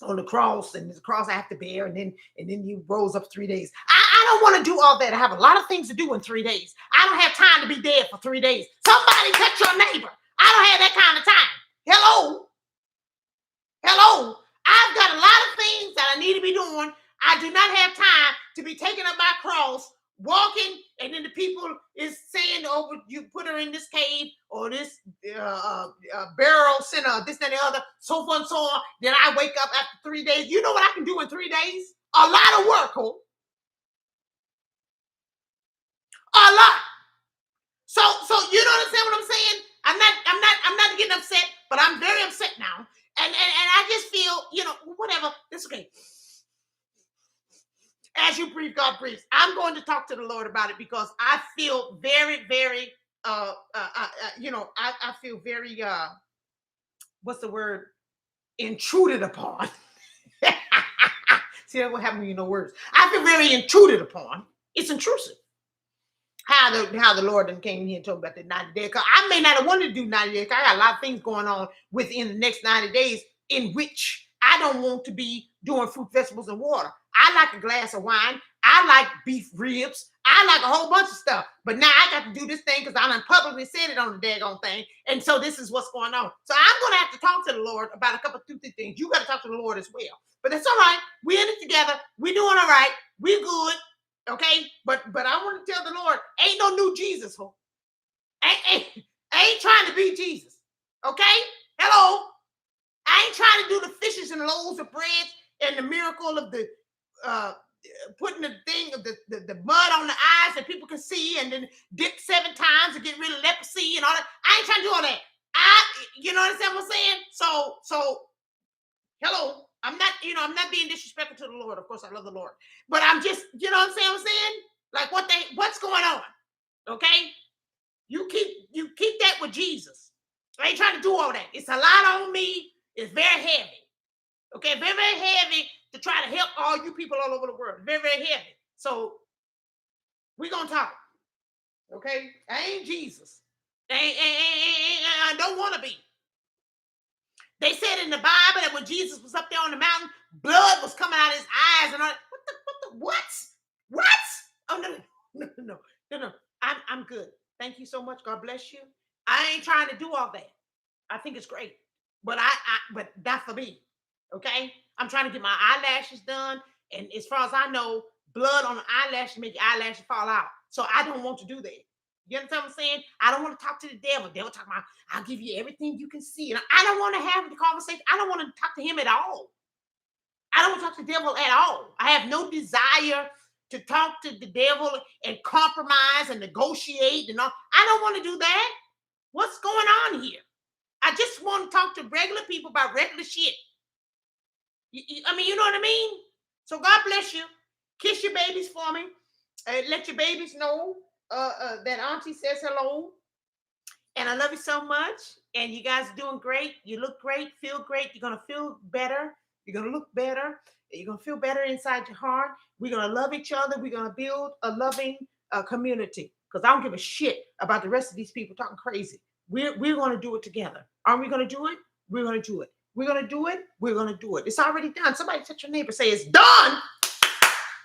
on the cross, and the cross I have to bear, and then you rose up 3 days. I don't want to do all that. I have a lot of things to do in 3 days. I don't have time to be dead for 3 days. Somebody touch your neighbor. I don't have that kind of time. Hello. I've got a lot of things that I need to be doing. I do not have time to be taking up my cross, walking, and then the people is saying, "Oh, you put her in this cave or this barrel center, this and the other, so forth and so on." Then I wake up after 3 days. You know what I can do in 3 days? A lot of work, a lot. So you don't understand what I'm saying? I'm not getting upset, but I'm very upset now, and I just feel, whatever. It's okay. As you breathe, God breathes. I'm going to talk to the Lord about it because I feel very, very, I feel very, what's the word? Intruded upon. See, that's what happened when you know words. I feel very intruded upon. It's intrusive. How the Lord then came here and told me about the 90 days. Because I may not have wanted to do 90 days. I got a lot of things going on within the next 90 days in which I don't want to be doing fruit, vegetables, and water. I like a glass of wine. I like beef ribs. I like a whole bunch of stuff. But now I got to do this thing because I done publicly said it on the daggone thing. And so this is what's going on. So I'm going to have to talk to the Lord about a couple of 2-3 things. You got to talk to the Lord as well. But that's all right. We're in it together. We're doing all right. We're good. Okay, but I want to tell the Lord, ain't no new Jesus, ho. Ain't trying to be Jesus. Okay, hello. I ain't trying to do the fishes and loaves of bread and the miracle of the putting the thing of the mud on the eyes that people can see, and then dip 7 times to get rid of leprosy and all that. I ain't trying to do all that. You know what I'm saying? So hello. I'm not being disrespectful to the Lord. Of course, I love the Lord. But I'm just, you know what I'm saying? Like what's going on? Okay? You keep that with Jesus. I ain't trying to do all that. It's a lot on me. It's very heavy. Okay, very, very heavy to try to help all you people all over the world. Very, very heavy. So we're gonna talk. Okay? I ain't Jesus. I don't want to be. They said in the Bible that when Jesus was up there on the mountain, blood was coming out of his eyes and all. What? Oh no. I'm good. Thank you so much. God bless you. I ain't trying to do all that. I think it's great, but but that's for me. Okay, I'm trying to get my eyelashes done, and as far as I know, blood on the eyelashes make your eyelashes fall out. So I don't want to do that. You understand what I'm saying? I don't want to talk to the devil. Devil talking about, I'll give you everything you can see. And I don't want to have the conversation. I don't want to talk to him at all. I don't want to talk to the devil at all. I have no desire to talk to the devil and compromise and negotiate and all. I don't want to do that. What's going on here? I just want to talk to regular people about regular shit. I mean, you know what I mean? So God bless you. Kiss your babies for me. Let your babies know that Auntie says hello. And I love you so much. And you guys are doing great. You look great, feel great. You're going to feel better. You're going to look better. You're going to feel better inside your heart. We're going to love each other. We're going to build a loving community. Because I don't give a shit about the rest of these people talking crazy. We're going to do it together. Are we going to do it? We're going to do it. We're going to do it. We're going to do it. It's already done. Somebody touch your neighbor. Say, it's done.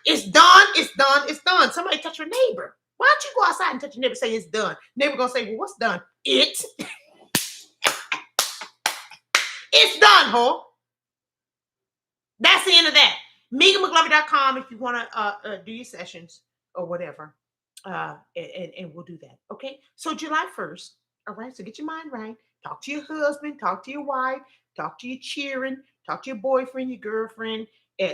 It's done. It's done. It's done. Somebody touch your neighbor. Why don't you go outside and touch your neighbor? Say, it's done. Neighbor going to say, well, what's done? It's done, ho. That's the end of that. McGloverable.com if you want to do your sessions or whatever. And we'll do that. Okay. So July 1st. All right. So get your mind right. Talk to your husband, talk to your wife, talk to your children, talk to your boyfriend, your girlfriend,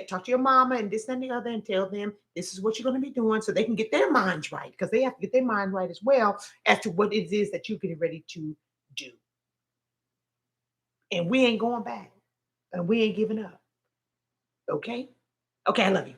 talk to your mama and this and the other, and tell them this is what you're going to be doing so they can get their minds right, because they have to get their mind right as well as to what it is that you're getting ready to do. And we ain't going back, and we ain't giving up. Okay? Okay, I love you.